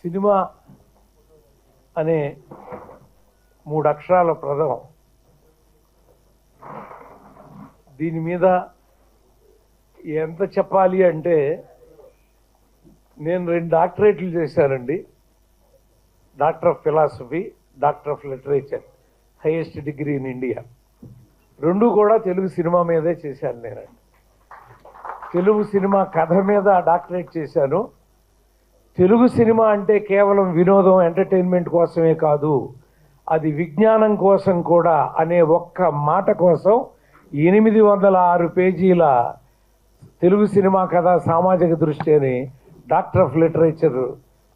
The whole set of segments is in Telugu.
సినిమా అనే 3 అక్షరాల పదం దీని మీద ఎంత చెప్పాలి అంటే నేను 2 డాక్టరేట్లు చేశానండి. Doctor of philosophy, doctor of literature, highest degree in India. 2 కూడా తెలుగు సినిమా మీదే చేశాను నేనండి. తెలుగు సినిమా కథ మీద డాక్టరేట్ చేశాను. తెలుగు సినిమా అంటే కేవలం వినోదం, ఎంటర్టైన్మెంట్ కోసమే కాదు, అది విజ్ఞానం కోసం కూడా అనే ఒక్క మాట కోసం 806 పేజీల తెలుగు సినిమా కథ సామాజిక దృష్టి అని డాక్టర్ ఆఫ్ లిటరేచర్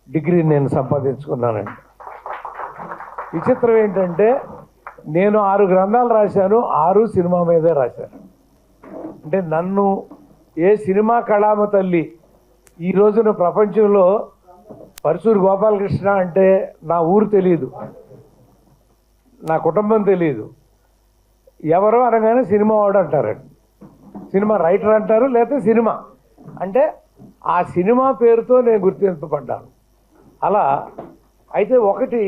డిగ్రీ నేను సంపాదించుకున్నానండి. విచిత్రం ఏంటంటే నేను 6 గ్రంథాలు రాశాను, 6 సినిమా మీదే రాశాను. అంటే నన్ను ఏ సినిమా కళామ తల్లి ఈ రోజున ప్రపంచంలో పరశూరు గోపాలకృష్ణ అంటే నా ఊరు తెలియదు, నా కుటుంబం తెలియదు, ఎవరో అనగానే సినిమా వాడు అంటారండి, సినిమా రైటర్ అంటారు, లేకపోతే సినిమా అంటే ఆ సినిమా పేరుతో నేను గుర్తింపబడ్డాను. అలా అయితే ఒకటి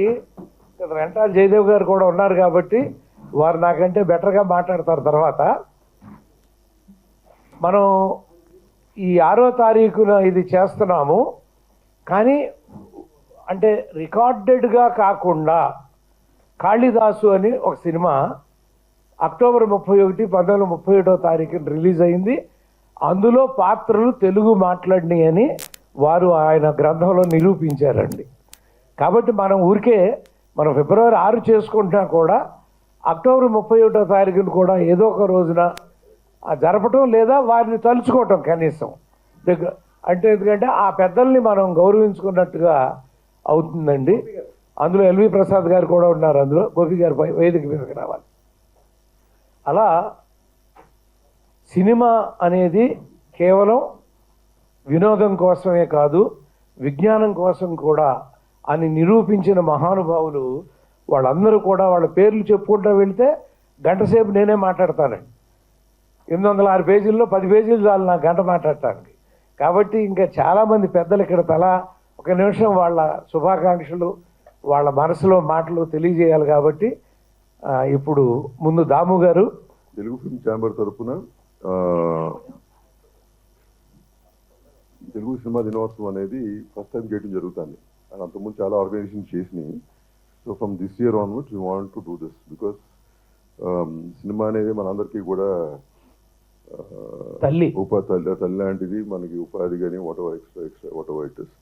రెంటాల జయదేవ్ గారు కూడా ఉన్నారు కాబట్టి వారు నాకంటే బెటర్గా మాట్లాడతారు. తర్వాత మనం ఈ 6వ తారీఖున ఇది చేస్తున్నాము, కానీ అంటే రికార్డెడ్గా కాకుండా కాళిదాసు అని ఒక సినిమా అక్టోబర్ 31, 1931 తారీఖున రిలీజ్ అయింది. అందులో పాత్రలు తెలుగు మాట్లాడినాయి అని వారు ఆయన గ్రంథంలో నిరూపించారండి. కాబట్టి మనం ఊరికే మనం ఫిబ్రవరి 6 చేసుకుంటున్నా కూడా అక్టోబర్ 31 తారీఖున కూడా ఏదో ఒక రోజున జరపటం లేదా వారిని తలుచుకోవటం కనీసం అంటే ఎందుకంటే ఆ పెద్దల్ని మనం గౌరవించుకున్నట్టుగా అవుతుందండి. అందులో ఎల్వి ప్రసాద్ గారు కూడా ఉన్నారు, అందులో గోపి గారు వేదిక మీదకి రావాలి. అలా సినిమా అనేది కేవలం వినోదం కోసమే కాదు, విజ్ఞానం కోసం కూడా అని నిరూపించిన మహానుభావులు వాళ్ళందరూ కూడా వాళ్ళ పేర్లు చెప్పుకుంటూ వెళితే గంట సేపు నేనే మాట్లాడతానండి. 806 పేజీల్లో 10 పేజీలు చాలు నాకు గంట మాట్లాడటానికి. కాబట్టి ఇంకా చాలామంది పెద్దలు ఇక్కడ తలా 1 నిమిషం వాళ్ళ శుభాకాంక్షలు, వాళ్ళ మనసులో మాటలు తెలియజేయాలి. కాబట్టి ఇప్పుడు ముందు దాము గారు తెలుగు ఫిల్మ్ ఛాంబర్ తరఫున తెలుగు సినిమా దినోత్సవం అనేది ఫస్ట్ టైం చేయడం జరుగుతుంది. అండ్ అంతకుముందు చాలా ఆర్గనైజేషన్ చేసినాయి. So from this year onwards we want to do this because cinema అనేది మనందరికీ కూడా తల్లి తల్లి లాంటిది, మనకి ఉపాధి కానీ వాట్ ఎవర్ ఇట్ ఇస్.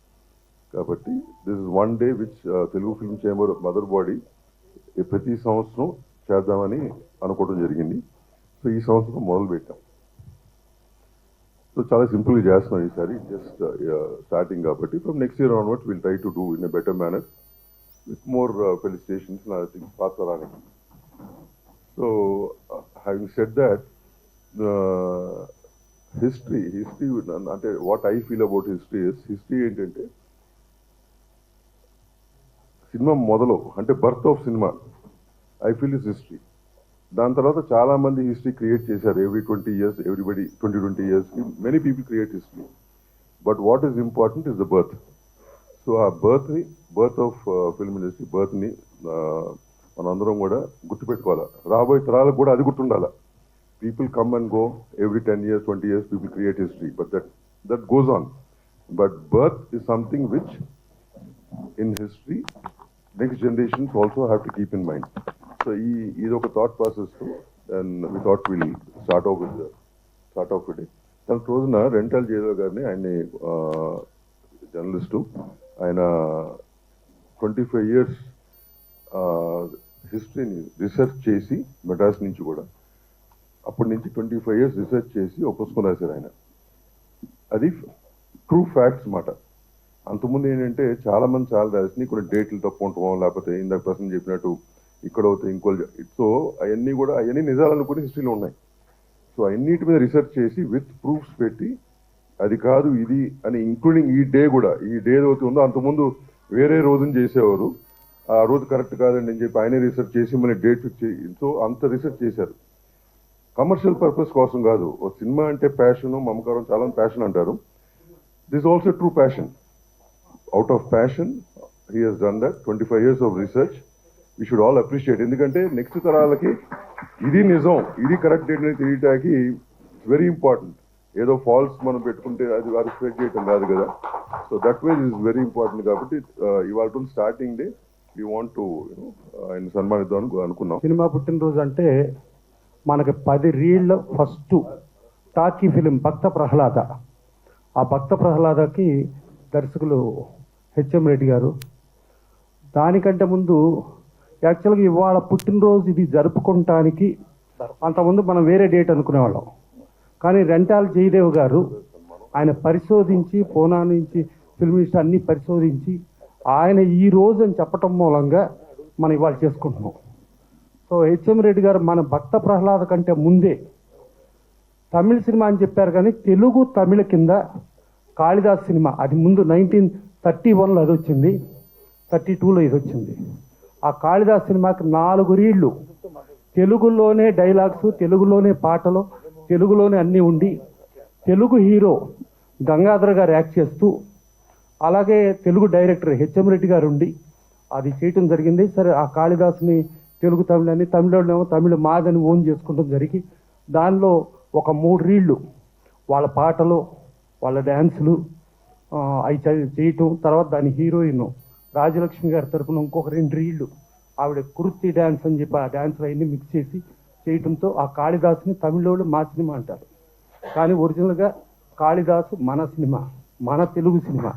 కాబట్టి this is one day which Telugu film chamber mother body ప్రతి సంవత్సరం చేద్దామని అనుకోవడం జరిగింది. సో ఈ సంవత్సరం మొదలు పెట్టాం. సో చాలా సింపుల్గా చేస్తున్నాం ఈసారి, జస్ట్ స్టార్టింగ్ కాబట్టి. From next year onwards will try to do in a better manner with more felicitations and other things పాత్రరానికి. So having said that, history అంటే what I feel about history ఏంటంటే సినిమా మొదలు అంటే birth of cinema I feel is history. దాని తర్వాత చాలా మంది హిస్టరీ క్రియేట్ చేశారు. ఎవ్రీ 20 years ఎవ్రీబడి 20 yearsకి many people create history. But what is important is the birth. So ఆ బర్త్ ఆఫ్ ఫిల్మ్ ఇండస్ట్రీ బర్త్ని మనందరం కూడా గుర్తుపెట్టుకోవాలి. రాబోయే తరాలకు కూడా అది గుర్తుండాలి. People come and go every 10 years, 20 years, people create history, but that goes on. But birth is something which in history next generations also have to keep in mind. So this is a thought process too, and we thought we'll start off with it. Tal రోజున రెంటల్ జయదేవ్ గారిని, ఆయన జర్నలిస్టు, ఆయన 25 years హిస్టరీని రీసెర్చ్ చేసి మెడ్రాస్ నుంచి కూడా అప్పటి నుంచి 25 years రీసెర్చ్ చేసి ఒక పుస్తకం రాశారు ఆయన. అది ట్రూ ఫ్యాక్ట్స్ మాట. అంతకుముందు ఏంటంటే చాలామంది చాలా రాసి కొన్ని డేట్లు తప్పు ఉంటాం, లేకపోతే ఇందాక ప్రశ్న చెప్పినట్టు ఇక్కడ అవుతాయి ఇంకోళ్ళు. సో అవన్నీ నిజాలు అనుకుని హిస్టరీలో ఉన్నాయి. సో అన్నిటి మీద రీసెర్చ్ చేసి విత్ ప్రూఫ్స్ పెట్టి అది కాదు ఇది అని, ఇంక్లూడింగ్ ఈ డే కూడా, ఈ డే ఏదైతే ఉందో అంతకుముందు వేరే రోజున చేసేవారు, ఆ రోజు కరెక్ట్ కాదండి అని చెప్పి ఆయనే రీసెర్చ్ చేసి మళ్ళీ డేట్ ఫిక్స్ చేసి, సో అంత రీసెర్చ్ చేశారు. కమర్షియల్ పర్పస్ కోసం కాదు. ఓ సినిమా అంటే ప్యాషన్, మమకారం, చాలా ప్యాషన్ అంటారు. This also true passion. Out of passion he has done that 25 years of research. We should all appreciate. ఎందుకంటే నెక్స్ట్ తరాలకి ఇది నిజం, ఇది కరెక్ట్ డేట్ అని తెలియటానికి వెరీ ఇంపార్టెంట్. ఏదో ఫాల్స్ మనం పెట్టుకుంటే అది వారు స్ప్రెడ్ చేయటం కాదు కదా. So that way is very important. కాబట్టి ఇవాళ starting day we want to ఆయన సన్మానిద్దాం అనుకున్నాం. సినిమా పుట్టినరోజు అంటే మనకి 10 రీళ్ళు. ఫస్ట్ టాకీ ఫిలిం భక్త ప్రహ్లాద. ఆ భక్త ప్రహ్లాదకి దర్శకులు హెచ్ఎం రెడ్డి గారు. దానికంటే ముందు యాక్చువల్గా ఇవాళ పుట్టినరోజు ఇది జరుపుకోవటానికి అంతకుముందు మనం వేరే డేట్ అనుకునేవాళ్ళం. కానీ రెంటాల జయదేవ్ గారు ఆయన పరిశోధించి పూనా నుంచి ఫిల్మిస్ట్ అన్నీ పరిశోధించి ఆయన ఈ రోజు అని చెప్పటం మూలంగా మనం ఇవాళ చేసుకుంటున్నాం. సో హెచ్ఎం రెడ్డి గారు మన భక్త ప్రహ్లాద కంటే ముందే తమిళ సినిమా అని చెప్పారు, కానీ తెలుగు తమిళ కింద కాళిదాస్ సినిమా అది ముందు 1931లో అది వచ్చింది, 32లో ఇది వచ్చింది. ఆ కాళిదాస్ సినిమాకి 4 రీళ్ళు తెలుగులోనే డైలాగ్స్, తెలుగులోనే పాటలు, తెలుగులోనే అన్నీ ఉండి తెలుగు హీరో గంగాధర్ గారు యాక్ట్ చేస్తూ అలాగే తెలుగు డైరెక్టర్ హెచ్ఎం రెడ్డి గారు ఉండి అది చేయటం జరిగింది. సరే ఆ కాళిదాస్ని తెలుగు తమిళని, తమిళనేమో తమిళ మాదని ఓన్ చేసుకోవడం జరిగి దానిలో ఒక 3 రీళ్ళు వాళ్ళ పాటలు, వాళ్ళ డ్యాన్సులు అవి చేయటం. తర్వాత దాని హీరోయిన్ రాజలక్ష్మి గారి తరఫున ఇంకొక 2 రీళ్ళు ఆవిడ కుర్తి డ్యాన్స్ అని చెప్పి ఆ డ్యాన్స్లు అవన్నీ మిక్స్ చేసి చేయటంతో ఆ కాళిదాసుని తమిళోళ్ళు మా సినిమా అంటారు. కానీ ఒరిజినల్గా కాళిదాసు మన సినిమా, మన తెలుగు సినిమా.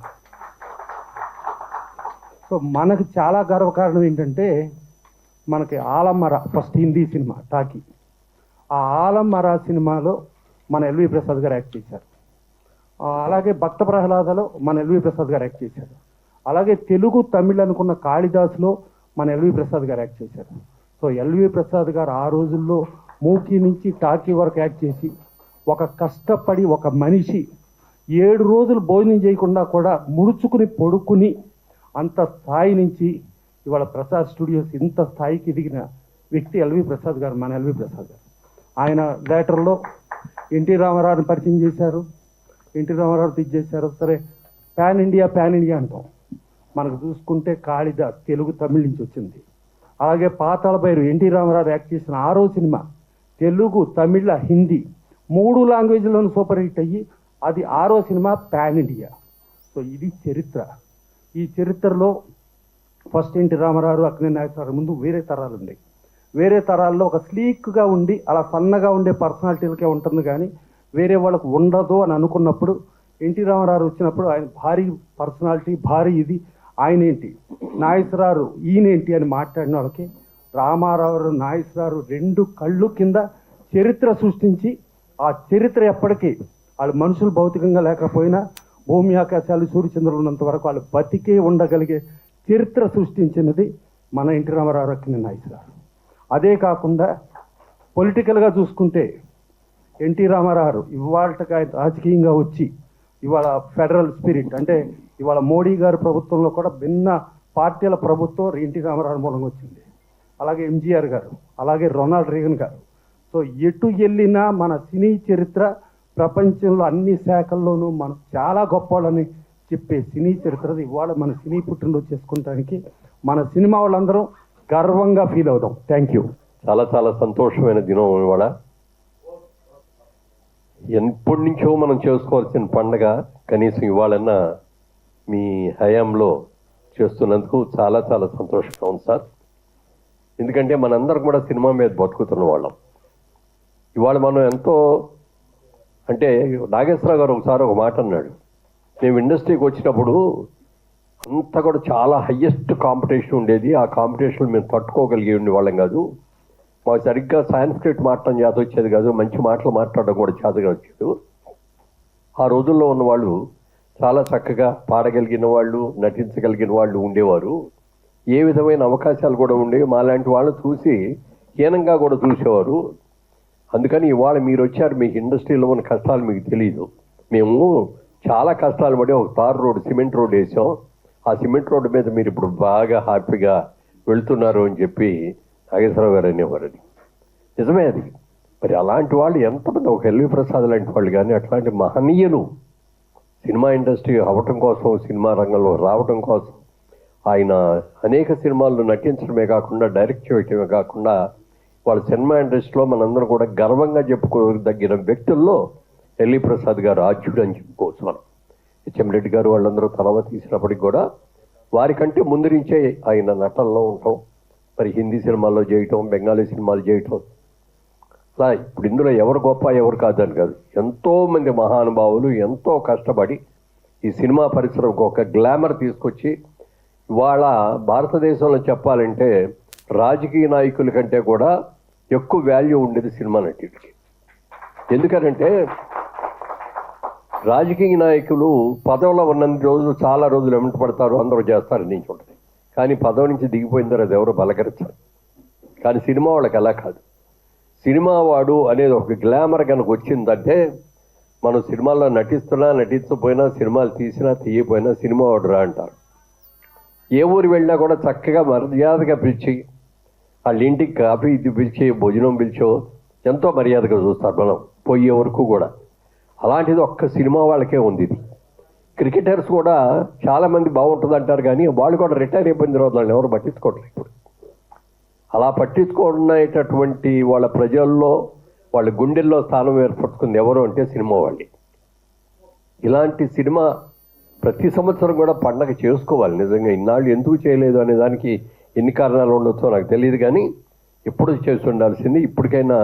సో మనకు చాలా గర్వకారణం ఏంటంటే మనకి ఆలమర ఫస్ట్ హిందీ సినిమా టాకీ. ఆ ఆలమర సినిమాలో మన ఎల్వి ప్రసాద్ గారు యాక్ట్ చేశారు. అలాగే భక్త ప్రహ్లాదలో మన ఎల్వి ప్రసాద్ గారు యాక్ట్ చేశారు. అలాగే తెలుగు తమిళ్ అనుకున్న కాళిదాసులో మన ఎల్వి ప్రసాద్ గారు యాక్ట్ చేశారు. సో ఎల్వి ప్రసాద్ గారు ఆ రోజుల్లో మూకీ నుంచి టాకీ వరకు యాక్ట్ చేసి ఒక కష్టపడి ఒక మనిషి 7 రోజులు భోజనం చేయకుండా కూడా ముడుచుకుని పడుకుని అంత స్థాయి నుంచి ఇవాళ ప్రసాద్ స్టూడియోస్ ఇంత స్థాయికి ఎదిగిన వ్యక్తి ఎల్వి ప్రసాద్ గారు, మన ఎల్వి ప్రసాద్ గారు. ఆయన థియేటర్లో ఎన్టీ రామారావుని పరిచయం చేశారు, ఎన్టీ రామారావు తెచ్చేశారు. సరే పాన్ ఇండియా అంటాం. మనకు చూసుకుంటే కాళిదాస్ తెలుగు తమిళ నుంచి వచ్చింది. అలాగే పాతాళ భైరవి ఎన్టీ రామారావు యాక్ట్ చేసిన 6వ సినిమా తెలుగు తమిళ హిందీ 3 లాంగ్వేజ్లోనూ సూపర్ హిట్ అయ్యి అది 6వ సినిమా పాన్ ఇండియా. సో ఇది చరిత్ర. ఈ చరిత్రలో ఫస్ట్ ఎన్టీ రామారావు, అక్కినేని నాగేశ్వరరావు ముందు వేరే తరాలు ఉన్నాయి. వేరే తరాల్లో ఒక స్లీక్గా ఉండి అలా సన్నగా ఉండే పర్సనాలిటీలకే ఉంటుంది, కానీ వేరే వాళ్ళకు ఉండదు అని అనుకున్నప్పుడు ఎన్టీ రామారావు వచ్చినప్పుడు ఆయన భారీ పర్సనాలిటీ, భారీ ఇది, ఆయన ఏంటి నాగేశ్వరరావు ఈయనేంటి అని మాట్లాడిన వాళ్ళకి రామారావు నాగేశ్వరరావు 2 కళ్ళు కింద చరిత్ర సృష్టించి ఆ చరిత్ర ఎప్పటికీ వాళ్ళు మనుషులు భౌతికంగా లేకపోయినా భూమి ఆకాశాలు సూర్యచంద్రులు ఉన్నంత వరకు వాళ్ళు బతికే ఉండగలిగే చరిత్ర సృష్టించినది మన ఎన్టీ రామారావు, అక్కినేని నాగేశ్వరరావు. అదే కాకుండా పొలిటికల్గా చూసుకుంటే ఎన్టీ రామారావు ఇవాళ రాజకీయంగా వచ్చి ఇవాళ ఫెడరల్ స్పిరిట్ అంటే ఇవాళ మోడీ గారి ప్రభుత్వంలో కూడా భిన్న పార్టీల ప్రభుత్వం ఎన్టీ రామారావు మూలంగా వచ్చింది. అలాగే ఎంజీఆర్ గారు, అలాగే రొనాల్డ్ రీగన్ గారు. సో ఎటు వెళ్ళినా మన సినీ చరిత్ర ప్రపంచంలో అన్ని శాఖల్లోనూ మనం చాలా గొప్పవాళ్ళని చెప్పే సినీ చరిత్ర ఇవాళ మన సినీ పుట్టినరోజు చేసుకోవడానికి మన సినిమా వాళ్ళందరం గర్వంగా ఫీల్ అవుదాం. Thank you. చాలా చాలా సంతోషమైన దినం ఇవాళ. ఎప్పటి నుంచో మనం చేసుకోవాల్సిన పండగ కనీసం ఇవాళన్నా మీ హయాంలో చేస్తున్నందుకు చాలా చాలా సంతోషంగా ఉంది సార్. ఎందుకంటే మనందరం కూడా సినిమా మీద బతుకుతున్న వాళ్ళం. ఇవాళ మనం ఎంతో అంటే నాగేశ్వరరావు గారు ఒకసారి ఒక మాట అన్నాడు, మేము ఇండస్ట్రీకి వచ్చినప్పుడు అంతా కూడా చాలా హయ్యెస్ట్ కాంపిటీషన్ ఉండేది, ఆ కాంపిటీషన్ మేము తట్టుకోగలిగి ఉండేవాళ్ళం కాదు, మాకు సరిగ్గా సాంస్క్రిట్ మాట్లాడడం చేత వచ్చేది కాదు, మంచి మాటలు మాట్లాడడం కూడా చేతగా వచ్చేది. ఆ రోజుల్లో ఉన్నవాళ్ళు చాలా చక్కగా పాడగలిగిన వాళ్ళు, నటించగలిగిన వాళ్ళు ఉండేవారు. ఏ విధమైన అవకాశాలు కూడా ఉండేవి. మాలాంటి వాళ్ళని చూసి హీనంగా కూడా చూసేవారు. అందుకని ఇవాళ మీరు వచ్చారు, మీకు ఇండస్ట్రీలో ఉన్న కష్టాలు మీకు తెలియదు. మేము చాలా కష్టాలు పడి ఒక తార్ రోడ్, సిమెంట్ రోడ్ వేసాం. ఆ సిమెంట్ రోడ్డు మీద మీరు ఇప్పుడు బాగా హ్యాపీగా వెళ్తున్నారు అని చెప్పి నాగేశ్వరరావు గారు అనేవారు. అది నిజమే. అది మరి అలాంటి వాళ్ళు ఎంతమంది, ఒక ఎల్వి ప్రసాద్ లాంటి వాళ్ళు కానీ అట్లాంటి మహనీయులు సినిమా ఇండస్ట్రీ అవ్వటం కోసం, సినిమా రంగంలో రావటం కోసం ఆయన అనేక సినిమాల్లో నటించడమే కాకుండా డైరెక్ట్ చేయటమే కాకుండా వాళ్ళ సినిమా ఇండస్ట్రీలో మనందరం కూడా గర్వంగా చెప్పుకోదగిన వ్యక్తుల్లో ఎల్వి ప్రసాద్ గారు ఆద్యుడు అని చెప్పుకోవచ్చు మనం. హెచ్ఎం రెడ్డి గారు వాళ్ళందరూ తర్వాత తీసినప్పటికి కూడా వారికంటే ముందు నుంచే ఆయన నటనలో ఉండటం, మరి హిందీ సినిమాల్లో చేయటం, బెంగాలీ సినిమాలు చేయటం, అలా ఇప్పుడు ఇందులో ఎవరు గొప్ప ఎవరు కాదని కాదు, ఎంతోమంది మహానుభావులు ఎంతో కష్టపడి ఈ సినిమా పరిశ్రమకు ఒక గ్లామర్ తీసుకొచ్చి ఇవాళ భారతదేశంలో చెప్పాలంటే రాజకీయ నాయకుల కంటే కూడా ఎక్కువ వాల్యూ ఉండేది సినిమా నటుడికి. ఎందుకనంటే రాజకీయ నాయకులు పదవిలో ఉన్నన్ని రోజులు చాలా రోజులు వెంట పడతారు, అందరూ చేస్తారు నుంచి ఉంటుంది. కానీ పదవి నుంచి దిగిపోయిన తర్వాత ఎవరు బలకరించారు. కానీ సినిమా వాళ్ళకి అలా కాదు. సినిమా వాడు అనేది ఒక గ్లామర్ కనుక వచ్చిందంటే మనం సినిమాల్లో నటించకపోయినా, సినిమాలు తీసినా తీయపోయినా సినిమా వాడు రా అంటారు. ఏ ఊరు వెళ్ళినా కూడా చక్కగా మర్యాదగా పిలిచి వాళ్ళ ఇంటికి కాఫీ ఇది పిలిచి భోజనం పిలిచో ఎంతో మర్యాదగా చూస్తారు మనం పోయే వరకు కూడా. అలాంటిది ఒక్క సినిమా వాళ్ళకే ఉంది. ఇది క్రికెటర్స్ కూడా చాలామంది బాగుంటుంది అంటారు, కానీ వాళ్ళు కూడా రిటైర్ అయిపోయిన తర్వాత వాళ్ళని ఎవరు పట్టించుకోవట్లేదు. ఇప్పుడు అలా పట్టించుకునేటటువంటి వాళ్ళ ప్రజల్లో వాళ్ళ గుండెల్లో స్థానం ఏర్పరచుకుంది ఎవరు అంటే సినిమా వాళ్ళే. ఇలాంటి సినిమా ప్రతి సంవత్సరం కూడా పండగ చేసుకోవాలి. నిజంగా ఇన్నాళ్ళు ఎందుకు చేయలేదు అనే దానికి ఎన్ని కారణాలు ఉండొచ్చో నాకు తెలియదు, కానీ ఎప్పుడు చేసి ఉండాల్సింది. ఇప్పటికైనా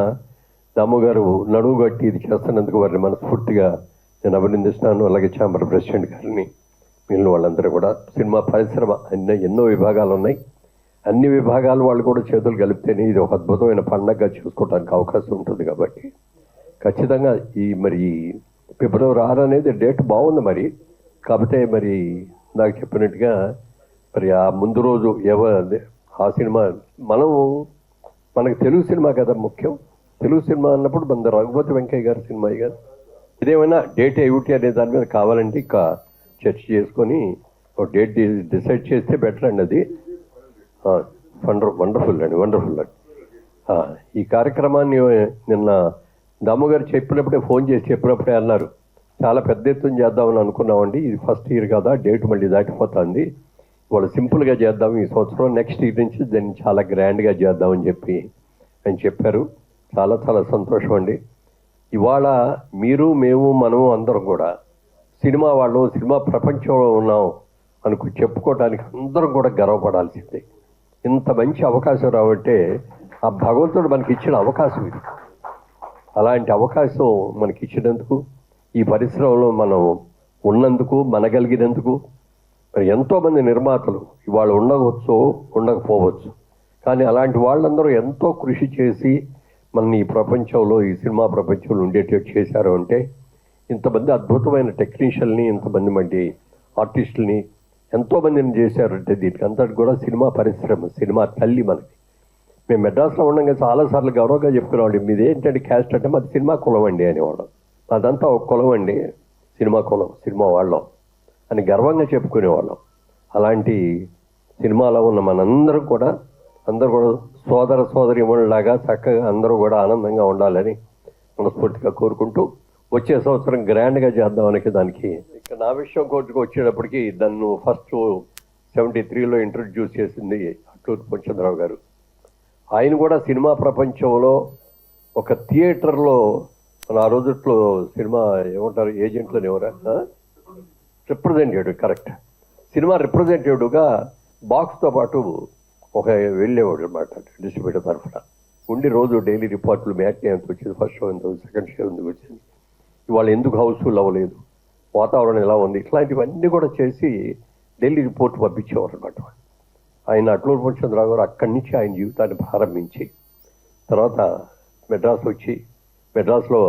దాము గారు నడువు కట్టి ఇది చేస్తున్నందుకు వారిని మనస్ఫూర్తిగా నేను అభినందిస్తున్నాను. అలాగే ఛాంబర్ ప్రెసిడెంట్ గారిని, మిగిలిన వాళ్ళందరూ కూడా. సినిమా పరిశ్రమ ఎన్నో విభాగాలు ఉన్నాయి. అన్ని విభాగాలు వాళ్ళు కూడా చేతులు కలిపితేనే ఇది ఒక అద్భుతమైన పండగగా చూసుకోవడానికి అవకాశం ఉంటుంది. కాబట్టి ఖచ్చితంగా మరి ఫిబ్రవరి 6 అనేది డేట్ బాగుంది. మరి కాకపోతే మరి నాకు చెప్పినట్టుగా మరి ఆ ముందు రోజు ఆ సినిమా మనకు తెలుగు సినిమా కదా ముఖ్యం. తెలుగు సినిమా అన్నప్పుడు మన రఘుపతి వెంకయ్య గారి సినిమా కదా. ఇదేమైనా డేట్ ఏమిటి అనే దాని మీద కావాలంటే ఇంకా చర్చ చేసుకొని ఒక డేట్ డిసైడ్ చేస్తే బెటర్ అండి. అది వండర్ఫుల్ అండి. ఈ కార్యక్రమాన్ని నిన్న దామోగారు చెప్పినప్పుడే ఫోన్ చేసి చెప్పినప్పుడే అన్నారు, చాలా పెద్ద ఎత్తున చేద్దామని అనుకున్నామండి, ఇది ఫస్ట్ ఇయర్ కదా, డేట్ మళ్ళీ దాటిపోతుంది, వాళ్ళు సింపుల్గా చేద్దాం ఈ సంవత్సరం, నెక్స్ట్ ఇయర్ నుంచి దాన్ని చాలా గ్రాండ్గా చేద్దామని చెప్పి ఆయన చెప్పారు. చాలా చాలా సంతోషం అండి. ఇవాళ మీరు మనము అందరం కూడా సినిమా వాళ్ళు, సినిమా ప్రపంచంలో ఉన్నాం చెప్పుకోవడానికి అందరం కూడా గర్వపడాల్సిందే. ఇంత మంచి అవకాశం రావంటే ఆ భగవంతుడు మనకి ఇచ్చిన అవకాశం ఇది. అలాంటి అవకాశం మనకి ఇచ్చినందుకు, ఈ పరిశ్రమలో మనం ఉన్నందుకు, మనగలిగినందుకు, మరి ఎంతోమంది నిర్మాతలు ఇవాళ ఉండవచ్చు, ఉండకపోవచ్చు, కానీ అలాంటి వాళ్ళందరూ ఎంతో కృషి చేసి మన ఈ ప్రపంచంలో, ఈ సినిమా ప్రపంచంలో ఉండేటట్టు చేశారు అంటే, ఇంతమంది అద్భుతమైన టెక్నీషియన్ని, ఇంతమంది ఆర్టిస్టులని ఎంతోమందిని చేశారంటే దీనికి అంతటి కూడా సినిమా పరిశ్రమ, సినిమా తల్లి మనకి. మేము మెడ్రాస్లో ఉండగా చాలాసార్లు గౌరవంగా చెప్పుకునేవాళ్ళు, మీది ఏంటంటే క్యాస్ట్ అంటే మాది సినిమా కులం అండి అనేవాళ్ళం. అదంతా ఒక కులం అండి, సినిమా కులం, సినిమా వాళ్ళం అని గర్వంగా చెప్పుకునేవాళ్ళం. అలాంటి సినిమాలో ఉన్న మనందరం కూడా సోదర సోదరీమణులాగా చక్కగా అందరూ కూడా ఆనందంగా ఉండాలని మనస్ఫూర్తిగా కోరుకుంటూ, వచ్చే సంవత్సరం గ్రాండ్గా చేద్దామని దానికి ఇక నా విషయం కోర్టుకు వచ్చేటప్పటికి దాన్ని ఫస్ట్ 73లో ఇంట్రడ్యూస్ చేసింది అట్లూరి పూర్ణచంద్రరావు గారు. ఆయన కూడా సినిమా ప్రపంచంలో ఒక థియేటర్లో మన ఆ రోజుట్లో సినిమా ఏమంటారు, ఏజెంట్లని ఎవరా, రిప్రజెంటేటివ్, కరెక్ట్, సినిమా రిప్రజెంటేటివ్గా బాక్స్తో పాటు ఒక వెళ్ళేవాడు అనమాట డిస్ట్రిబ్యూటర్ తరఫున ఉండి రోజు డైలీ రిపోర్ట్లు, మ్యాట్ని ఎంత వచ్చింది, ఫస్ట్ షో ఎంత, సెకండ్ షో ఎందుకు వచ్చింది, ఇవాళ ఎందుకు హౌస్ఫుల్ అవ్వలేదు, వాతావరణం ఎలా ఉంది, ఇట్లాంటివన్నీ కూడా చేసి డైలీ రిపోర్ట్ పంపించేవారు అనమాట. ఆయన అట్లూరి పూర్ణచంద్రరావు గారు అక్కడి నుంచి ఆయన జీవితాన్ని ప్రారంభించి తర్వాత మెడ్రాస్ వచ్చి మెడ్రాస్లో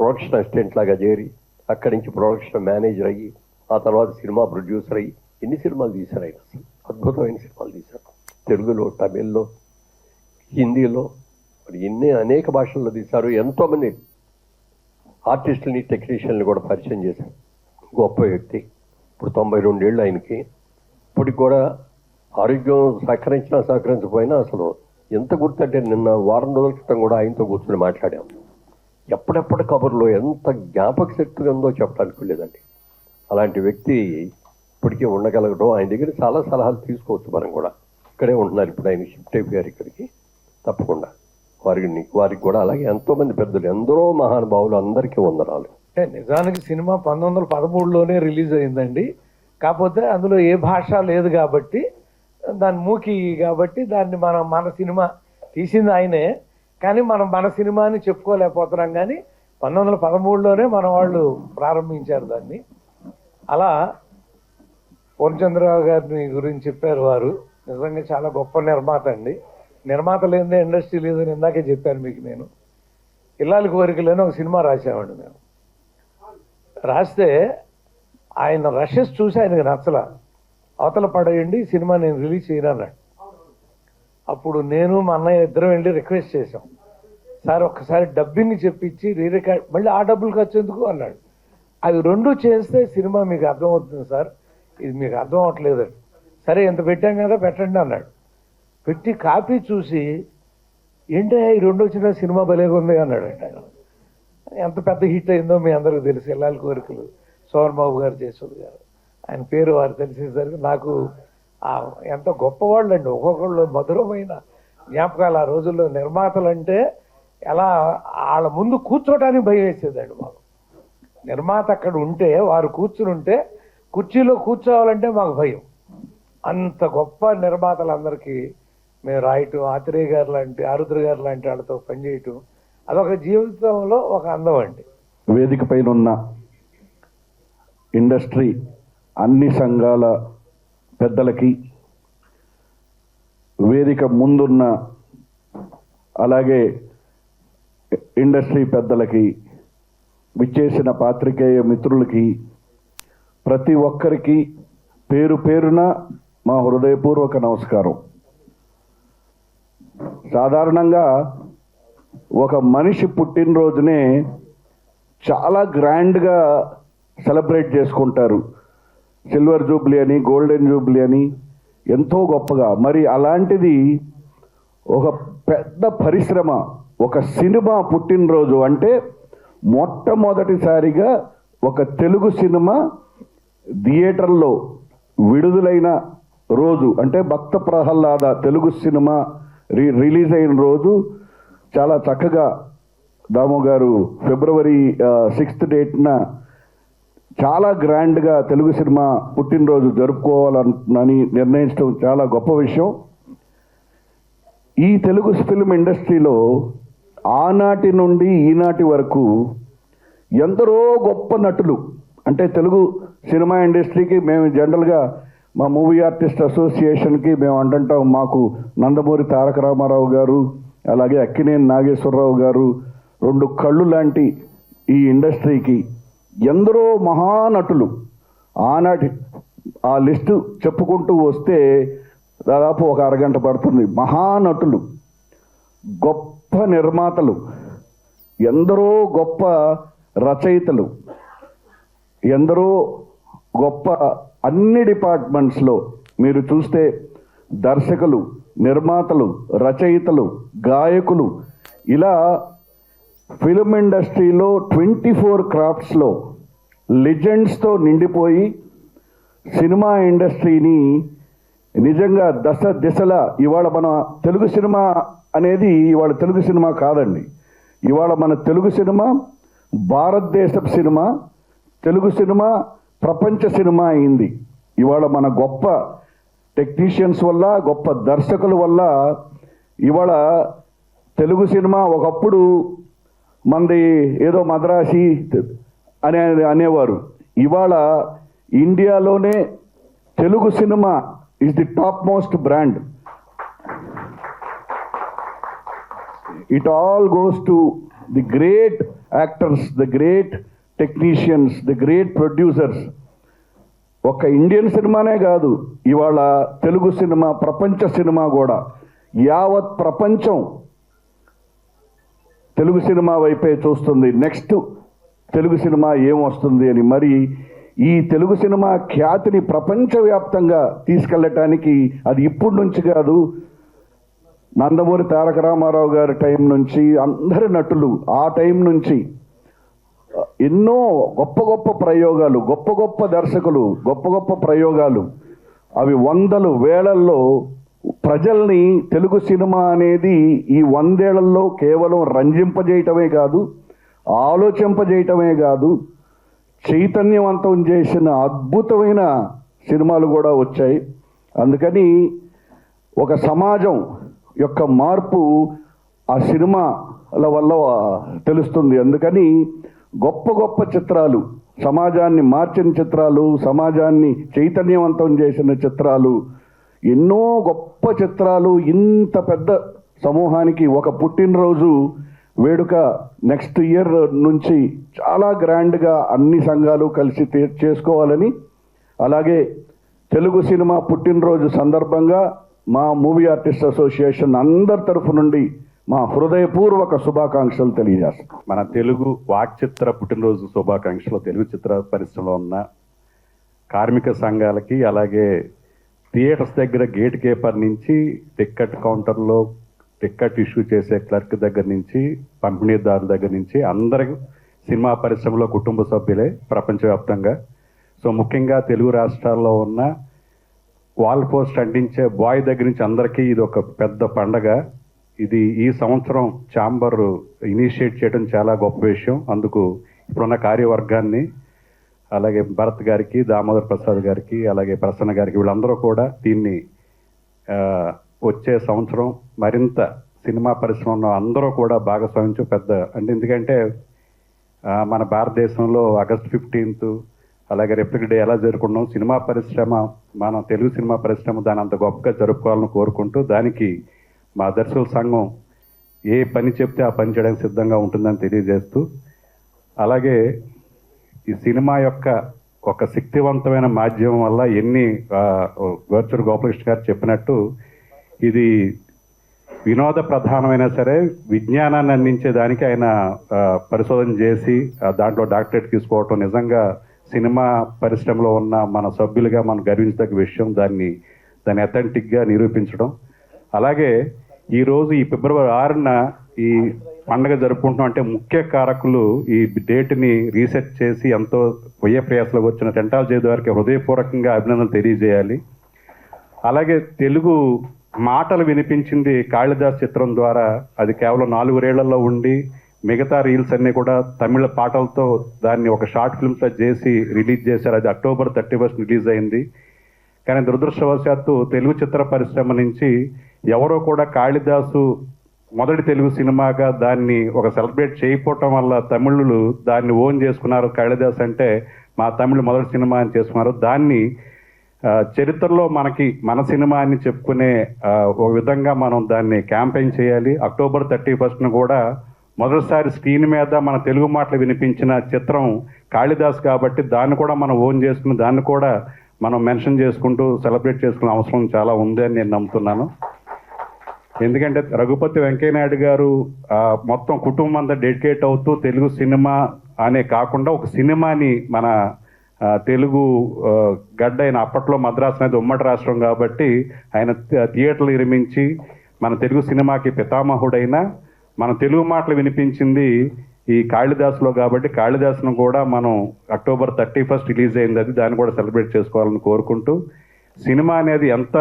ప్రొడక్షన్ అసిస్టెంట్ లాగా చేరి అక్కడి నుంచి ప్రొడక్షన్ మేనేజర్ అయ్యి ఆ తర్వాత సినిమా ప్రొడ్యూసర్ అయ్యి ఎన్ని సినిమాలు తీశారు ఆయన, అసలు అద్భుతమైన సినిమాలు తీశారు. తెలుగులో, తమిళ్లో, హిందీలో, మరి అనేక భాషల్లో తీశారు. ఎంతోమంది ఆర్టిస్టులని, టెక్నీషియన్ని కూడా పరిచయం చేశారు. గొప్ప వ్యక్తి. ఇప్పుడు 92 ఏళ్ళు ఆయనకి. ఇప్పటికి కూడా ఆరోగ్యం సహకరించకపోయినా అసలు ఎంత గుర్తంటే నిన్న వారం రోజుల క్రితం కూడా ఆయనతో కూర్చొని మాట్లాడాము. ఎప్పుడెప్పటి కబుర్లో ఎంత జ్ఞాపక శక్తిగా ఉందో చెప్పడానికి లేదండి. అలాంటి వ్యక్తి ఇప్పటికీ ఉండగలగడం, ఆయన దగ్గర చాలా సలహాలు తీసుకోవచ్చు మనం కూడా. ఇక్కడే ఉంటున్నారు ఇప్పుడు, ఆయన షిఫ్ట్ అయిపోయారు ఇక్కడికి. తప్పకుండా వారికి కూడా అలాగే ఎంతోమంది పెద్దలు, ఎందరో మహానుభావులు, అందరికీ వందనాలు. అంటే నిజానికి సినిమా 1913లోనే రిలీజ్ అయిందండి. కాకపోతే అందులో ఏ భాష లేదు కాబట్టి, దాని మూకి కాబట్టి దాన్ని మన సినిమా తీసింది ఆయనే, కానీ మనం మన సినిమా అని చెప్పుకోలేకపోతున్నాం. కానీ 1913లోనే మన వాళ్ళు ప్రారంభించారు దాన్ని. అలా పూర్ణచంద్రరావు గారిని గురించి చెప్పారు వారు. నిజంగా చాలా గొప్ప నిర్మాత అండి. నిర్మాత లేదే ఇండస్ట్రీ లేదని ఇందాకే చెప్పాను మీకు. నేను ఇల్లాలి కోరికలని ఒక సినిమా రాసామండి. మేము రాస్తే ఆయన రషెస్ చూసి ఆయనకు నచ్చల, అవతల పడేయండి సినిమా నేను రిలీజ్ చేయను అన్నాడు. అప్పుడు నేను మా అన్నయ్య ఇద్దరం వెళ్ళి రిక్వెస్ట్ చేసాం, సార్ ఒక్కసారి డబ్బింగ్ చెప్పించి రీరికార్డ్, మళ్ళీ ఆ డబ్బులు ఖర్చు ఎందుకు అన్నాడు. అవి రెండు చేస్తే సినిమా మీకు అర్థమవుతుంది సార్, ఇది మీకు అర్థం అవ్వట్లేదు. సరే ఎంత పెట్టాం కదా పెట్టండి అన్నాడు. పెట్టి కాపీ చూసి ఏంటో ఈ రెండు వచ్చిన సినిమా భలేగా ఉంది అన్నాడు. ఆయన ఎంత పెద్ద హిట్ అయిందో మీ అందరికీ తెలుసు. ఇల్లాలి కోరికలు సోమన్ బాబు గారు, జయసూద్ గారు, ఆయన పేరు వారు తెలిసేసరికి నాకు ఎంత గొప్పవాళ్ళు అండి. ఒక్కొక్కళ్ళు మధురమైన జ్ఞాపకాలు. ఆ రోజుల్లో నిర్మాతలు అంటే ఎలా వాళ్ళ ముందు కూర్చోటానికి భయం వేసేదండి మాకు. నిర్మాత అక్కడ ఉంటే, వారు కూర్చుని ఉంటే కుర్చీలో కూర్చోవాలంటే మాకు భయం. అంత గొప్ప నిర్మాతలందరికీ మేము రాయటం, ఆత్రేయ గారు లాంటి, ఆరుద్ర గారు లాంటి వాళ్ళతో పనిచేయటం, అదొక జీవితంలో ఒక అందం అండి. వేదిక పైన ఉన్న ఇండస్ట్రీ అన్ని సంఘాల పెద్దలకి, వేదిక ముందున్న అలాగే ఇండస్ట్రీ పెద్దలకి, విచ్చేసిన పాత్రికేయ మిత్రులకి, ప్రతి ఒక్కరికి పేరు పేరున మా హృదయపూర్వక నమస్కారం. సాధారణంగా ఒక మనిషి పుట్టినరోజునే చాలా గ్రాండ్గా సెలబ్రేట్ చేసుకుంటారు. సిల్వర్ జూబ్లీ అని, గోల్డెన్ జూబ్లీ అని ఎంతో గొప్పగా. మరి అలాంటిది ఒక పెద్ద పరిశ్రమ, ఒక సినిమా పుట్టినరోజు అంటే మొట్టమొదటిసారిగా ఒక తెలుగు సినిమా థియేటర్లో విడుదలైన రోజు అంటే భక్త ప్రహ్లాద తెలుగు సినిమా రిలీజ్ అయిన రోజు చాలా చక్కగా దాము గారు ఫిబ్రవరి 6th డేట్న చాలా గ్రాండ్గా తెలుగు సినిమా పుట్టినరోజు జరుపుకోవాలని నిర్ణయించడం చాలా గొప్ప విషయం. ఈ తెలుగు ఫిల్మ్ ఇండస్ట్రీలో ఆనాటి నుండి ఈనాటి వరకు ఎందరో గొప్ప నటులు, అంటే తెలుగు సినిమా ఇండస్ట్రీకి మేము జనరల్గా మా మూవీ ఆర్టిస్ట్ అసోసియేషన్కి మేము అంటుంటాం, మాకు నందమూరి తారక రామారావు గారు, అలాగే అక్కినేని నాగేశ్వరరావు గారు రెండు కళ్ళు లాంటి ఈ ఇండస్ట్రీకి ఎందరో మహానటులు. ఆనాటి ఆ లిస్టు చెప్పుకుంటూ వస్తే దాదాపు ఒక అరగంట పడుతుంది. మహానటులు, గొప్ప నిర్మాతలు, ఎందరో గొప్ప రచయితలు, ఎందరో గొప్ప అన్ని డిపార్ట్మెంట్స్లో మీరు చూస్తే దర్శకులు, నిర్మాతలు, రచయితలు, గాయకులు, ఇలా ఫిల్మ్ ఇండస్ట్రీలో 24 క్రాఫ్ట్స్లో లెజెండ్స్తో నిండిపోయి సినిమా ఇండస్ట్రీని నిజంగా దశ దిశలా ఇవాళ మన తెలుగు సినిమా అనేది ఇవాళ తెలుగు సినిమా కాదండి. ఇవాళ మన తెలుగు సినిమా భారతదేశపు సినిమా, తెలుగు సినిమా ప్రపంచ సినిమా అయింది. ఇవాళ మన గొప్ప టెక్నీషియన్స్ వల్ల, గొప్ప దర్శకుల వల్ల ఇవాళ తెలుగు సినిమా ఒకప్పుడు మనది ఏదో మద్రాసి అనేవారు. ఇవాళ ఇండియాలోనే Telugu cinema is the top most brand. It all goes to the great actors, the great technicians, the great producers. ఒక ఇండియన్ సినిమానే కాదు, ఇవాళ తెలుగు సినిమా ప్రపంచ సినిమా కూడా. యావత్ ప్రపంచం తెలుగు సినిమా వైపే చూస్తుంది. నెక్స్ట్ తెలుగు సినిమా ఏమొస్తుంది అని. మరి ఈ తెలుగు సినిమా ఖ్యాతిని ప్రపంచవ్యాప్తంగా తీసుకెళ్ళటానికి అది ఇప్పటి నుంచి కాదు, నందమూరి తారక రామారావు గారి టైం నుంచి అందరి నటులు ఆ టైం నుంచి ఎన్నో గొప్ప గొప్ప ప్రయోగాలు, గొప్ప గొప్ప దర్శకులు, గొప్ప గొప్ప ప్రయోగాలు, అవి వందలు వేలల్లో ప్రజల్ని తెలుగు సినిమా అనేది ఈ 100 ఏళ్లలో కేవలం రంజింపజేయటమే కాదు, ఆలోచింపజేయటమే కాదు, చైతన్యవంతం చేసిన అద్భుతమైన సినిమాలు కూడా వచ్చాయి. అందుకని ఒక సమాజం యొక్క మార్పు ఆ సినిమాల వల్ల తెలుస్తుంది. అందుకని గొప్ప గొప్ప చిత్రాలు, సమాజాన్ని మార్చిన చిత్రాలు, సమాజాన్ని చైతన్యవంతం చేసిన చిత్రాలు, ఎన్నో గొప్ప చిత్రాలు ఇంత పెద్ద సమూహానికి ఒక పుట్టినరోజు వేడుక నెక్స్ట్ ఇయర్ నుంచి చాలా గ్రాండ్గా అన్ని సంఘాలు కలిసి చేసుకోవాలని, అలాగే తెలుగు సినిమా పుట్టినరోజు సందర్భంగా మా మూవీ ఆర్టిస్ట్ అసోసియేషన్ అందరి తరఫు నుండి మా హృదయపూర్వక శుభాకాంక్షలు తెలియజేస్తాం. మన తెలుగు వాక్చిత్ర పుట్టినరోజు శుభాకాంక్షలు తెలుగు చిత్ర పరిశ్రమలో ఉన్న కార్మిక సంఘాలకి, అలాగే థియేటర్స్ దగ్గర గేట్ కీపర్ నుంచి టిక్కెట్ కౌంటర్లో టిక్కెట్ ఇష్యూ చేసే క్లర్క్ దగ్గర నుంచి పంపిణీదారుల దగ్గర నుంచి అందరూ సినిమా పరిశ్రమలో కుటుంబ సభ్యులే ప్రపంచవ్యాప్తంగా. సో ముఖ్యంగా తెలుగు రాష్ట్రాల్లో ఉన్న వాల్ పోస్ట్ అంటించే బాయ్ దగ్గర నుంచి అందరికీ ఇది ఒక పెద్ద పండగ. ఇది ఈ సంవత్సరం ఛాంబర్ ఇనిషియేట్ చేయడం చాలా గొప్ప విషయం. అందుకు ఇప్పుడున్న కార్యవర్గాన్ని, అలాగే భరత్ గారికి, దామోదర్ ప్రసాద్ గారికి, అలాగే ప్రసన్న గారికి, వీళ్ళందరూ కూడా దీన్ని వచ్చే సంవత్సరం మరింత సినిమా పరిశ్రమలో అందరూ కూడా భాగస్వామించు పెద్ద అంటే, ఎందుకంటే మన భారతదేశంలో ఆగస్ట్ 15 అలాగే రిపబ్లిక్ డే ఎలా జరుపుకున్నాం, సినిమా పరిశ్రమ, మన తెలుగు సినిమా పరిశ్రమ దాని అంత గొప్పగా జరుపుకోవాలని కోరుకుంటూ, దానికి మా దర్శకుల సంఘం ఏ పని చెప్తే ఆ పని చేయడానికి సిద్ధంగా ఉంటుందని తెలియజేస్తూ, అలాగే ఈ సినిమా యొక్క ఒక శక్తివంతమైన మాధ్యమం వల్ల ఎన్ని వర్చువల్ గోపాలకృష్ణ గారు చెప్పినట్టు ఇది వినోద ప్రధానమైనా సరే విజ్ఞానాన్ని అందించేదానికి ఆయన పరిశోధన చేసి దాంట్లో డాక్టరేట్ తీసుకోవటం నిజంగా సినిమా పరిశ్రమలో ఉన్న మన సభ్యులుగా మనం గర్వించదగ్గ విషయం. దాన్ని అథెంటిక్గా నిరూపించడం. అలాగే ఈరోజు ఈ ఫిబ్రవరి 6న ఈ పండుగ జరుపుకుంటున్నాం అంటే ముఖ్య కారకులు ఈ డేట్ని రీసెర్చ్ చేసి ఎంతో వ్యయ ప్రయాసలో వచ్చిన టెంటాల్ జయదేవ్ గారికి హృదయపూర్వకంగా అభినందనలు తెలియజేయాలి. అలాగే తెలుగు మాటలు వినిపించింది కాళిదాస్ చిత్రం ద్వారా. అది కేవలం 4 ఏళ్లలో ఉండి మిగతా రీల్స్ అన్నీ కూడా తమిళ పాటలతో దాన్ని ఒక షార్ట్ ఫిల్మ్స్లో చేసి రిలీజ్ చేశారు. అది అక్టోబర్ 31 రిలీజ్ అయింది. కానీ దురదృష్టవశాత్తు తెలుగు చిత్ర పరిశ్రమ నుంచి ఎవరో కూడా కాళిదాసు మొదటి తెలుగు సినిమాగా దాన్ని ఒక సెలబ్రేట్ చేయకపోవటం వల్ల తమిళులు దాన్ని ఓన్ చేసుకున్నారు. కాళిదాస్ అంటే మా తమిళ మొదటి సినిమా అని చేసుకున్నారు. దాన్ని చరిత్రలో మన సినిమా అని చెప్పుకునే ఒక విధంగా మనం దాన్ని క్యాంపెయిన్ చేయాలి. అక్టోబర్ 31 కూడా మొదటిసారి స్క్రీన్ మీద మన తెలుగు మాటలు వినిపించిన చిత్రం కాళిదాస్ కాబట్టి దాన్ని కూడా మనం ఓన్ చేసుకుని దాన్ని కూడా మనం మెన్షన్ చేసుకుంటూ సెలబ్రేట్ చేసుకునే అవసరం చాలా ఉంది అని నేను నమ్ముతున్నాను. ఎందుకంటే రఘుపతి వెంకయ్యనాయుడు గారు మొత్తం కుటుంబం అంతా డెడికేట్ అవుతూ తెలుగు సినిమా అనే కాకుండా ఒక సినిమాని మన తెలుగు గడ్డ అయిన అప్పట్లో మద్రాసు అనేది ఉమ్మడి రాష్ట్రం కాబట్టి ఆయన థియేటర్లు నిర్మించి మన తెలుగు సినిమాకి పితామహుడైన మన తెలుగు మాటలు వినిపించింది ఈ కాళిదాసులో కాబట్టి కాళిదాసును కూడా మనం అక్టోబర్ 31 రిలీజ్ అయింది. అది దాన్ని కూడా సెలబ్రేట్ చేసుకోవాలని కోరుకుంటూ, సినిమా అనేది ఎంత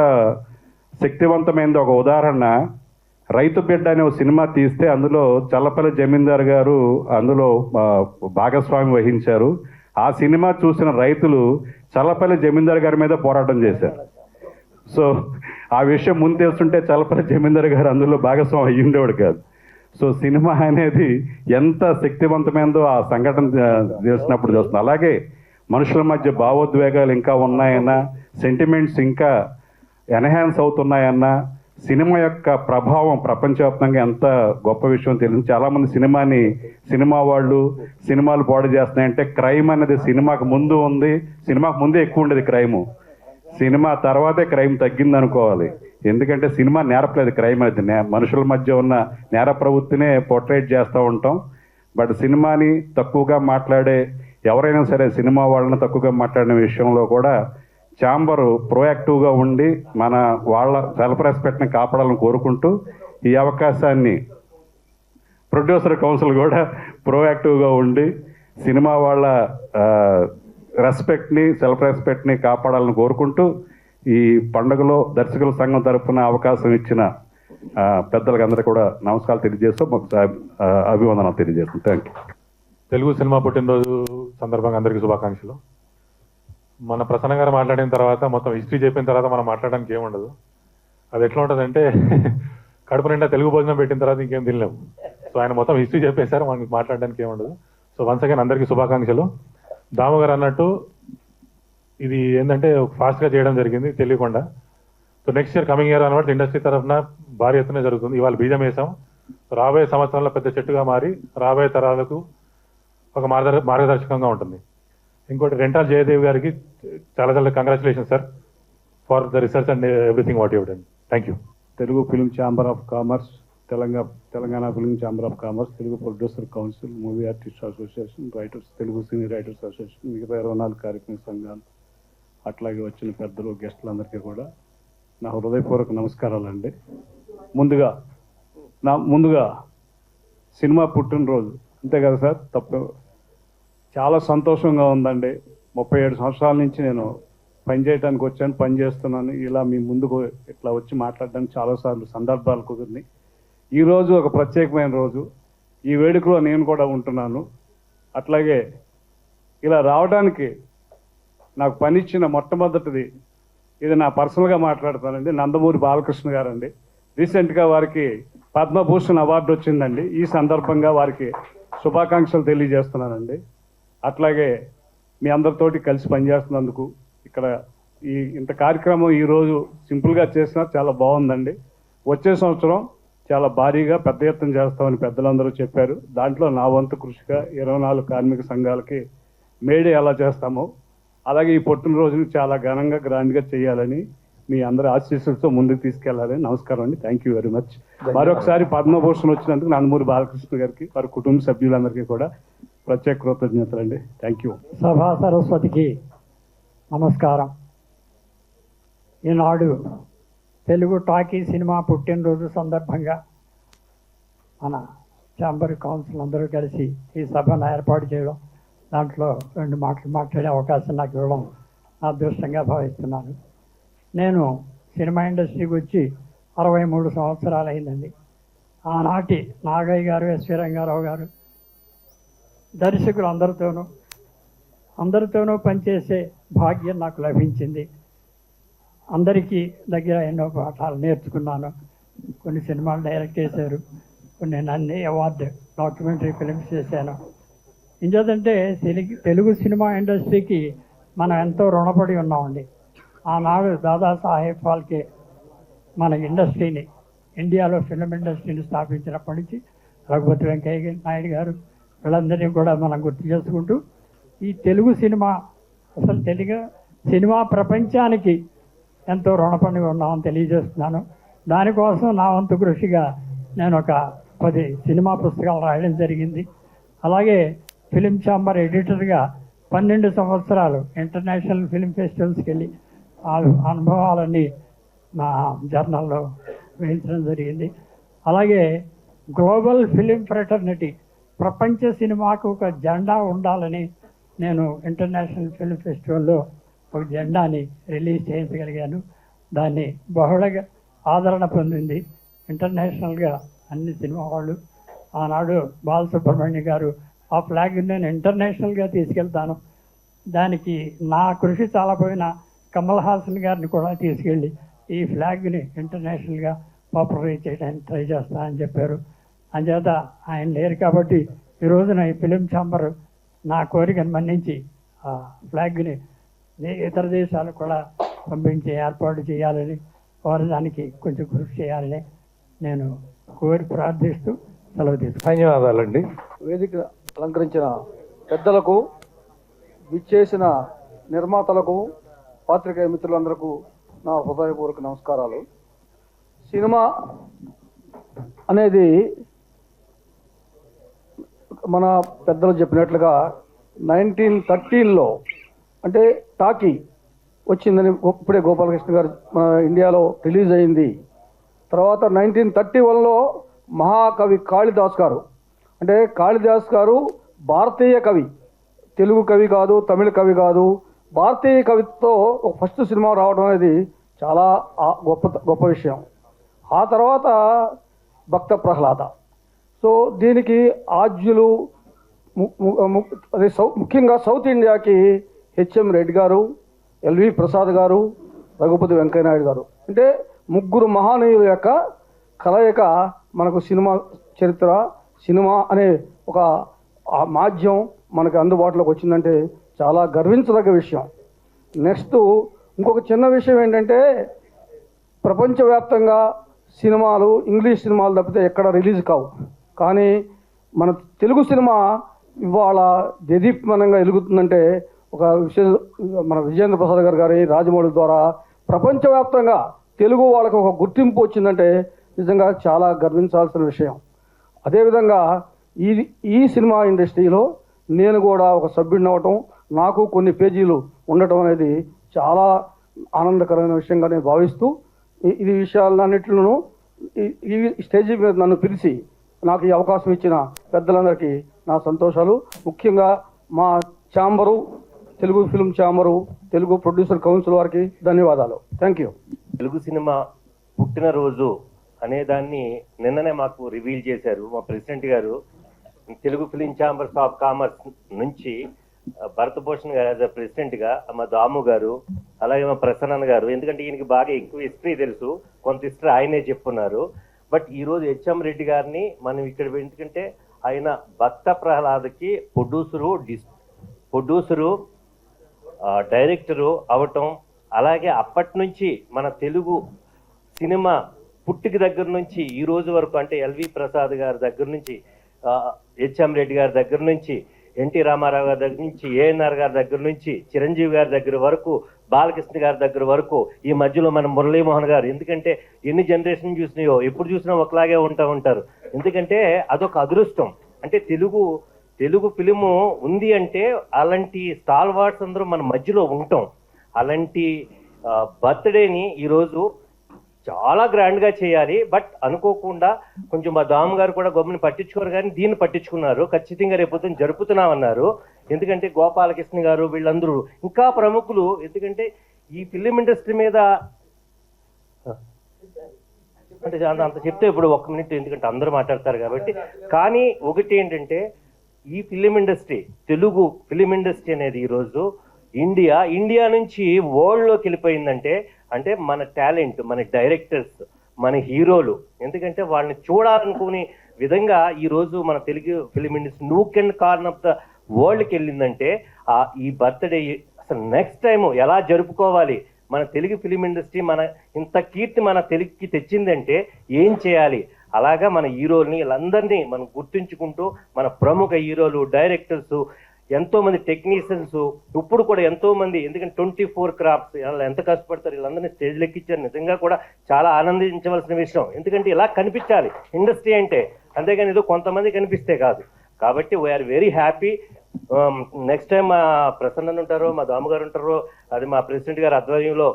శక్తివంతమైనది ఒక ఉదాహరణ, రైతు బిడ్డ అనే ఒక సినిమా తీస్తే అందులో చల్లపల్లి జమీందార్ గారు అందులో భాగస్వామి వహించారు. ఆ సినిమా చూసిన రైతులు చల్లపల్లి జమీందార్ గారి మీద పోరాటం చేశారు. సో ఆ విషయం ముందు తెలుస్తుంటే చల్లపల్లి జమీందార్ గారు అందులో భాగస్వామి అయ్యిండేవాడు కాదు. సో సినిమా అనేది ఎంత శక్తివంతమైందో ఆ సంఘటన చేసినప్పుడు చూస్తుంది. అలాగే మనుషుల మధ్య భావోద్వేగాలు ఇంకా ఉన్నాయన్నా, సెంటిమెంట్స్ ఇంకా ఎన్హాన్స్ అవుతున్నాయన్నా, సినిమా యొక్క ప్రభావం ప్రపంచవ్యాప్తంగా ఎంత గొప్ప విషయం తెలియదు. చాలామంది సినిమా వాళ్ళు సినిమాలు పాడు చేస్తున్నాయంటే క్రైమ్ అనేది సినిమాకు ముందు ఉంది, సినిమాకు ముందే ఎక్కువ ఉండేది క్రైము, సినిమా తర్వాతే క్రైమ్ తగ్గింది అనుకోవాలి. ఎందుకంటే సినిమా నేర్పలేదు క్రైమ్ అనేది, మనుషుల మధ్య ఉన్న నేర ప్రవృత్తినే పోర్ట్రేట్ చేస్తూ ఉంటాం. బట్ సినిమాని తక్కువగా మాట్లాడే ఎవరైనా సరే సినిమా వాళ్ళని తక్కువగా మాట్లాడిన విషయంలో కూడా ఛాంబరు ప్రోయాక్టివ్గా ఉండి వాళ్ళ సెల్ఫ్ రెస్పెక్ట్ని కాపాడాలని కోరుకుంటూ, ఈ అవకాశాన్ని ప్రొడ్యూసర్ కౌన్సిల్ కూడా ప్రోయాక్టివ్గా ఉండి సినిమా వాళ్ళ రెస్పెక్ట్ని సెల్ఫ్ రెస్పెక్ట్ని కాపాడాలని కోరుకుంటూ ఈ పండుగలో దర్శకుల సంఘం తరఫున అవకాశం ఇచ్చిన పెద్దలకు అందరూ కూడా నమస్కారాలు తెలియజేస్తూ ఒకసారి అభివందనాలు తెలియజేస్తాం. Thank you. తెలుగు సినిమా పుట్టినరోజు సందర్భంగా అందరికీ శుభాకాంక్షలు. మన ప్రసన్న గారు మాట్లాడిన తర్వాత మొత్తం హిస్టరీ చెప్పిన తర్వాత మనం మాట్లాడడానికి ఏముండదు. అది ఎట్లా ఉంటుందంటే కడుపు నిండా తెలుగు భోజనం పెట్టిన తర్వాత ఇంకేం తినలేము. సో ఆయన మొత్తం హిస్టరీ చెప్పేశారు, మనకి మాట్లాడడానికి ఏముండదు. సో వన్స్ అగైన్ అందరికీ శుభాకాంక్షలు. దాము గారు అన్నట్టు ఇది ఏంటంటే ఫాస్ట్గా చేయడం జరిగింది తెలియకుండా. So next year coming year అనమాట ఇండస్ట్రీ తరఫున భారీ ఎత్తున జరుగుతుంది. ఇవాళ బీజం వేసాం. రాబోయే సంవత్సరంలో పెద్ద చెట్టుగా మారి రాబోయే తరాలకు ఒక మార్గదర్శకంగా ఉంటుంది. ఇంకోటి రెంటాల్ జయదేవ్ గారికి చాలా చాలా congratulation sir for the research and everything what you done. Thank you. Telugu film chamber of commerce, Telangana film chamber of commerce, Telugu producer council, movie artist association, writers, Telugu cine writers association, మిగతా 24 కార్యక్రమ సంఘాలు, అట్లాగే వచ్చిన పెద్దలు, గెస్టులందరికీ కూడా నా హృదయపూర్వక నమస్కారాలండి. ముందుగా సినిమా పుట్టినరోజు అంతే కదా సార్, తప్పు. చాలా సంతోషంగా ఉందండి. 37 సంవత్సరాల నుంచి నేను పనిచేయడానికి వచ్చాను, పని చేస్తున్నాను. ఇలా మీ ముందుకు ఇట్లా వచ్చి మాట్లాడడానికి చాలాసార్లు సందర్భాలు కుదిరినాయి. ఈరోజు ఒక ప్రత్యేకమైన రోజు. ఈ వేడుకలో నేను కూడా ఉంటున్నాను. అట్లాగే ఇలా రావడానికి నాకు పని ఇచ్చిన మొట్టమొదటిది, ఇది నా పర్సనల్గా మాట్లాడతానండి, నందమూరి బాలకృష్ణ గారండి. రీసెంట్గా వారికి పద్మభూషణ్ అవార్డు వచ్చిందండి. ఈ సందర్భంగా వారికి శుభాకాంక్షలు తెలియజేస్తున్నానండి. అట్లాగే మీ అందరితోటి కలిసి పనిచేస్తున్నందుకు, ఇక్కడ ఇంత కార్యక్రమం ఈరోజు సింపుల్గా చేసినా చాలా బాగుందండి. వచ్చే సంవత్సరం చాలా భారీగా పెద్ద ఎత్తున చేస్తామని పెద్దలందరూ చెప్పారు. దాంట్లో నా వంతు కృషిగా 24 కార్మిక సంఘాలకి మేడే ఎలా చేస్తామో అలాగే ఈ పుట్టినరోజుని చాలా ఘనంగా గ్రాండ్గా చేయాలని మీ అందరి ఆశీస్సులతో ముందుకు తీసుకెళ్లాలని. నమస్కారం అండి. Thank you very much. మరొకసారి పద్మభూషణ్ వచ్చినందుకు నందమూరి బాలకృష్ణ గారికి, వారి కుటుంబ సభ్యులందరికీ కూడా ప్రత్యేక కృతజ్ఞతలు అండి. Thank you. సభా సరస్వతికి నమస్కారం. ఈనాడు తెలుగు టాకీ సినిమా పుట్టినరోజు సందర్భంగా మన ఛాంబర్ కౌన్సిల్ అందరూ కలిసి ఈ సభను ఏర్పాటు చేయడం, దాంట్లో 2 మాటలు మాట్లాడే అవకాశం నాకు ఇవ్వడం నా అదృష్టంగా భావిస్తున్నాను. నేను సినిమా ఇండస్ట్రీకి వచ్చి 63 సంవత్సరాలు అయిందండి. ఆనాటి నాగయ్య గారు, ఎస్వి రంగారావు గారు దర్శకులు అందరితోనూ పనిచేసే భాగ్యం నాకు లభించింది. అందరికీ దగ్గర ఎన్నో పాఠాలు నేర్చుకున్నాను. కొన్ని సినిమాలు డైరెక్ట్ చేశారు, కొన్ని నన్ను అవార్డు డాక్యుమెంటరీ ఫిల్మ్స్ చేశాను. ఇంకేదంటే తెలుగు సినిమా ఇండస్ట్రీకి మనం ఎంతో రుణపడి ఉన్నామండి. ఆనాడు దాదాసాహెబ్ ఫాల్కే మన ఇండస్ట్రీని, ఇండియాలో ఫిల్మ్ ఇండస్ట్రీని స్థాపించినప్పటి నుంచి రఘుపతి వెంకయ్య నాయుడు గారు వీళ్ళందరినీ కూడా మనం గుర్తు చేసుకుంటూ ఈ తెలుగు సినిమా, అసలు తెలుగు సినిమా ప్రపంచానికి ఎంతో రుణపడి ఉన్నామని తెలియజేస్తున్నాను. దానికోసం నా వంతు కృషిగా నేను ఒక 10 సినిమా పుస్తకాలు రాయడం జరిగింది. అలాగే ఫిలిం ఛాంబర్ ఎడిటర్గా 12 సంవత్సరాలు ఇంటర్నేషనల్ ఫిలిం ఫెస్టివల్స్కి వెళ్ళి ఆ అనుభవాలన్నీ నా జర్నల్లో వేయించడం జరిగింది. అలాగే గ్లోబల్ ఫిలిం ఫ్రెటర్నిటీ, ప్రపంచ సినిమాకు ఒక జెండా ఉండాలని నేను ఇంటర్నేషనల్ ఫిల్మ్ ఫెస్టివల్లో ఒక జెండాని రిలీజ్ చేయించగలిగాను. దాన్ని బహుళగా ఆదరణ పొందింది ఇంటర్నేషనల్గా అన్ని సినిమా వాళ్ళు. ఆనాడు బాలసుబ్రహ్మణ్య గారు ఆ ఫ్లాగ్ నేను ఇంటర్నేషనల్గా తీసుకెళ్తాను, దానికి నా కృషి చాలా పోయిన కమల్ హాసన్ గారిని కూడా తీసుకెళ్ళి ఈ ఫ్లాగ్ని ఇంటర్నేషనల్గా పాపులరైజ్ చేయడానికి ట్రై చేస్తానని చెప్పారు. అంచేత ఆయన లేరు కాబట్టి ఈ రోజున ఈ ఫిలిం ఛాంబర్ నా కోరికను మన్నించి ఆ ఫ్లాగ్ని ఇతర దేశాలకు కూడా పంపించే ఏర్పాటు చేయాలని, వారు దానికి కొంచెం కృషి చేయాలని నేను కోరి ప్రార్థిస్తూ సెలవు తీసుకుంటాను. ధన్యవాదాలండి. వేదిక అలంకరించిన పెద్దలకు, విచ్చేసిన నిర్మాతలకు, పాత్రికేయ మిత్రులందరకు నా హృదయపూర్వక నమస్కారాలు. సినిమా అనేది మన పెద్దలు చెప్పినట్లుగా 1913లో అంటే టాకీ వచ్చిందని ఇప్పుడే గోపాలకృష్ణ గారు మన ఇండియాలో రిలీజ్ అయింది. తర్వాత 1931లో మహాకవి కాళిదాస్ గారు, అంటే కాళిదాస్ గారు భారతీయ కవి, తెలుగు కవి కాదు, తమిళ కవి కాదు, భారతీయ కవితో ఒక ఫస్ట్ సినిమా రావడం అనేది చాలా గొప్ప విషయం. ఆ తర్వాత భక్త ప్రహ్లాద. సో దీనికి ఆద్యులు ముఖ్యంగా సౌత్ ఇండియాకి హెచ్ఎం రెడ్డి గారు, ఎల్వి ప్రసాద్ గారు, రఘుపతి వెంకయ్యనాయుడు గారు, అంటే ముగ్గురు మహానీయుల యొక్క కలయిక మనకు సినిమా చరిత్ర, సినిమా అనే ఒక మాధ్యం మనకు అందుబాటులోకి వచ్చిందంటే చాలా గర్వించదగ్గ విషయం. నెక్స్ట్ ఇంకొక చిన్న విషయం ఏంటంటే, ప్రపంచవ్యాప్తంగా సినిమాలు ఇంగ్లీష్ సినిమాలు తప్పితే ఎక్కడ రిలీజ్ కావు, కానీ మన తెలుగు సినిమా ఇవాళ దేదీప్యమానంగా వెలుగుతుందంటే ఒక మన విజేంద్ర ప్రసాద్ గారి రాజమౌళి ద్వారా ప్రపంచవ్యాప్తంగా తెలుగు వాళ్ళకి ఒక గుర్తింపు వచ్చిందంటే నిజంగా చాలా గర్వించాల్సిన విషయం. అదేవిధంగా ఈ సినిమా ఇండస్ట్రీలో నేను కూడా ఒక సభ్యుడిని అవ్వటం, నాకు కొన్ని పేజీలు ఉండటం అనేది చాలా ఆనందకరమైన విషయంగా నేను భావిస్తూ, ఇది విషయాలన్నింటిలోనూ ఈ స్టేజీ మీద నన్ను పిలిచి నాకు ఈ అవకాశం ఇచ్చిన పెద్దలందరికీ నా సంతోషాలు. ముఖ్యంగా మా chamber, Telugu film chamber, Telugu producer council వారికి ధన్యవాదాలు. Thank you. తెలుగు సినిమా పుట్టినరోజు అనేదాన్ని నిన్ననే మాకు రివీల్ చేశారు మా ప్రెసిడెంట్ గారు. Telugu film chambers of commerce నుంచి భరతభూషణ్ గారు యాజ్ అ ప్రెసిడెంట్గా, మా దాము గారు, అలాగే మా ప్రసన్న గారు, ఎందుకంటే ఈయనకి బాగా ఎక్కువ హిస్టరీ తెలుసు, కొంత హిస్టరీ ఆయనే చెప్పున్నారు. బట్ ఈరోజు హెచ్ఎం రెడ్డి గారిని మనం ఇక్కడ ఎందుకంటే ఆయన భక్త ప్రహ్లాదకి ప్రొడ్యూసరు డైరెక్టరు అవటం, అలాగే అప్పటి నుంచి మన తెలుగు సినిమా పుట్టుక దగ్గర నుంచి ఈ రోజు వరకు, అంటే ఎల్వి ప్రసాద్ గారి దగ్గర నుంచి, హెచ్ఎం రెడ్డి గారి దగ్గర నుంచి, ఎన్టీ రామారావు గారి దగ్గర నుంచి, ఏఎన్ఆర్ గారి దగ్గర నుంచి, చిరంజీవి గారి దగ్గర వరకు, బాలకృష్ణ గారి దగ్గర వరకు, ఈ మధ్యలో మన మురళీమోహన్ గారు, ఎందుకంటే ఎన్ని జనరేషన్ చూసినాయో ఎప్పుడు చూసినా ఒకలాగే ఉంటారు. ఎందుకంటే అదొక అదృష్టం. అంటే తెలుగు ఫిలిము ఉంది అంటే అలాంటి స్టాల్వార్డ్స్ అందరూ మన మధ్యలో ఉంటాం. అలాంటి బర్త్డేని ఈరోజు చాలా గ్రాండ్గా చేయాలి. బట్ అనుకోకుండా కొంచెం మా దామ్ గారు కూడా గవర్నమెంట్ పట్టించుకోరు, కానీ దీన్ని పట్టించుకున్నారు. ఖచ్చితంగా రేపొద్దున జరుపుతున్నామన్నారు. ఎందుకంటే గోపాలకృష్ణ గారు వీళ్ళందరూ ఇంకా ప్రముఖులు. ఎందుకంటే ఈ ఫిలిం ఇండస్ట్రీ మీద అంటే అంత చెప్తే ఇప్పుడు 1 మినిట్, ఎందుకంటే అందరూ మాట్లాడతారు కాబట్టి. కానీ ఒకటి ఏంటంటే, ఈ film industry, Telugu film industry అనేది ఈరోజు ఇండియా నుంచి వరల్డ్లోకి వెళ్ళిపోయిందంటే, అంటే మన టాలెంట్, మన డైరెక్టర్స్, మన హీరోలు, ఎందుకంటే వాళ్ళని చూడాలనుకునే విధంగా ఈరోజు మన Telugu film industry nook and corner of the వరల్డ్కి వెళ్ళిందంటే, ఈ బర్త్డే అసలు నెక్స్ట్ టైం ఎలా జరుపుకోవాలి, మన తెలుగు ఫిలిం ఇండస్ట్రీ మన ఇంత కీర్తి మన తెలుగుకి తెచ్చిందంటే ఏం చేయాలి, అలాగా మన హీరోల్ని వీళ్ళందరినీ మనం గుర్తుంచుకుంటూ, మన ప్రముఖ హీరోలు, డైరెక్టర్స్, ఎంతోమంది టెక్నీషియన్స్, ఇప్పుడు కూడా ఎంతోమంది, ఎందుకంటే 24 క్రాఫ్ట్స్ ఎంత కష్టపడతారు, వీళ్ళందరినీ స్టేజ్లు ఎక్కించారు. నిజంగా కూడా చాలా ఆనందించవలసిన విషయం. ఎందుకంటే ఇలా కనిపించాలి ఇండస్ట్రీ అంటే, అంతేగాని ఏదో కొంతమంది కనిపిస్తే కాదు. కాబట్టి we are very. Next time మా ప్రసన్న ఉంటారో, మా దాము గారు ఉంటారో, అది మా ప్రెసిడెంట్ గారి ఆధ్వర్యంలో,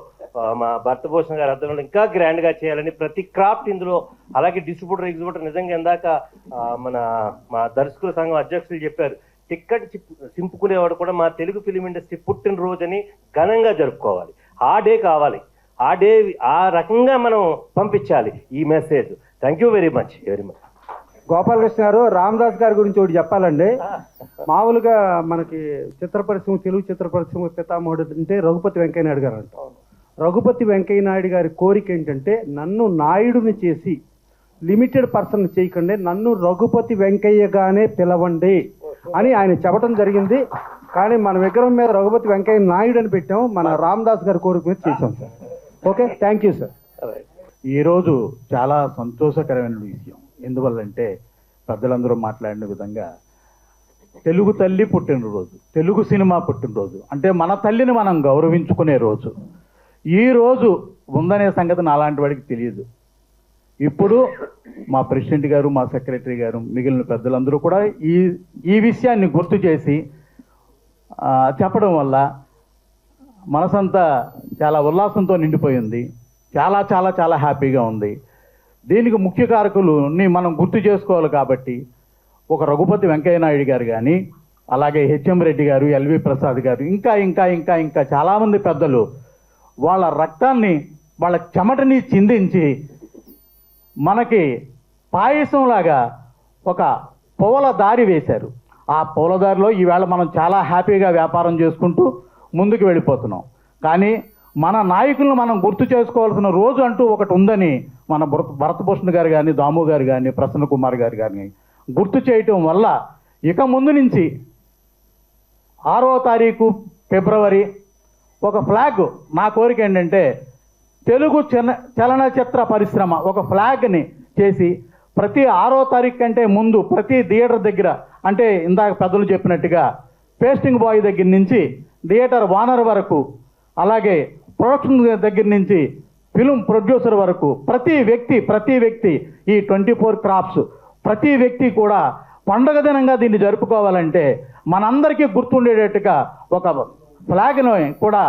మా భరతభూషణ్ గారి ఆధ్వర్యంలో ఇంకా గ్రాండ్గా చేయాలని ప్రతి క్రాఫ్ట్ ఇందులో, అలాగే డిస్ట్రిబ్యూటర్ నిజంగా ఇందాక మా దర్శకుల సంఘం అధ్యక్షులు చెప్పారు, టిక్కెట్ చింపుకునేవాడు కూడా మా తెలుగు ఫిలిం ఇండస్ట్రీ పుట్టినరోజని ఘనంగా జరుపుకోవాలి. ఆ డే కావాలి, ఆ డే ఆ రకంగా మనం పంపించాలి ఈ message. Thank you very much. Gopalakrishna గారు, రామదాస్ గారి గురించి ఒకటి చెప్పాలండి. మామూలుగా మనకి తెలుగు చిత్ర పరిశ్రమ పితామహుడు అంటే రఘుపతి వెంకయ్యనాయుడు గారు అంట. రఘుపతి వెంకయ్యనాయుడు గారి కోరిక ఏంటంటే, నన్ను నాయుడుని చేసి లిమిటెడ్ పర్సన్ చేయకండి, నన్ను రఘుపతి వెంకయ్యగానే పిలవండి అని ఆయన చెప్పడం జరిగింది. కానీ మన విగ్రహం మీద రఘుపతి వెంకయ్య నాయుడు అని పెట్టాము, మన రామదాస్ గారి కోరిక మీద చేసాం sir. Okay, thank you sir. ఈరోజు చాలా సంతోషకరమైన విషయం. ఎందువల్లంటే పెద్దలందరూ మాట్లాడిన విధంగా తెలుగు తల్లి పుట్టినరోజు, తెలుగు సినిమా పుట్టినరోజు, అంటే మన తల్లిని మనం గౌరవించుకునే రోజు. ఈ రోజు ఉందనే సంగతి నాలాంటి వాడికి తెలియదు. ఇప్పుడు మా ప్రెసిడెంట్ గారు, మా సెక్రటరీ గారు, మిగిలిన పెద్దలందరూ కూడా ఈ విషయాన్ని గుర్తు చేసి చెప్పడం వల్ల మనసంతా చాలా ఉల్లాసంతో నిండిపోయింది. చాలా చాలా చాలా హ్యాపీగా ఉంది. దీనికి ముఖ్య కారకులని మనం గుర్తు చేసుకోవాలి. కాబట్టి ఒక రఘుపతి వెంకయ్య నాయుడు గారు కానీ, అలాగే హెచ్ఎం రెడ్డి గారు, ఎల్వి ప్రసాద్ గారు, ఇంకా ఇంకా ఇంకా ఇంకా చాలామంది పెద్దలు వాళ్ళ రక్తాన్ని, వాళ్ళ చెమటని చిందించి మనకి పాయసంలాగా ఒక పూల దారి వేశారు. ఆ పూల దారిలో ఈవేళ మనం చాలా హ్యాపీగా వ్యాపారం చేసుకుంటూ ముందుకు వెళ్ళిపోతున్నాం. కానీ మన నాయకులను మనం గుర్తు చేసుకోవాల్సిన రోజు అంటూ ఒకటి ఉందని మన భరతభూషణ్ గారు కానీ, దాము గారు కానీ, ప్రసన్న కుమార్ గారు కానీ గుర్తు చేయటం వల్ల ఇక ముందు నుంచి 6వ తారీఖు ఫిబ్రవరి ఒక ఫ్లాగ్, నా కోరిక ఏంటంటే తెలుగు చలనచిత్ర పరిశ్రమ ఒక ఫ్లాగ్ని చేసి ప్రతి 6వ తారీఖు కంటే ముందు ప్రతి థియేటర్ దగ్గర, అంటే ఇందాక పెద్దలు చెప్పినట్టుగా పేస్టింగ్ బాయ్ దగ్గర నుంచి థియేటర్ ఓనర్ వరకు, అలాగే ప్రొడక్షన్ దగ్గర నుంచి ఫిల్మ్ ప్రొడ్యూసర్ వరకు ప్రతి వ్యక్తి ఈ 24 క్రాఫ్ట్స్ ప్రతి వ్యక్తి కూడా పండగ దినంగా దీన్ని జరుపుకోవాలంటే మనందరికీ గుర్తుండేటట్టుగా ఒక ఫ్లాగ్ను కూడా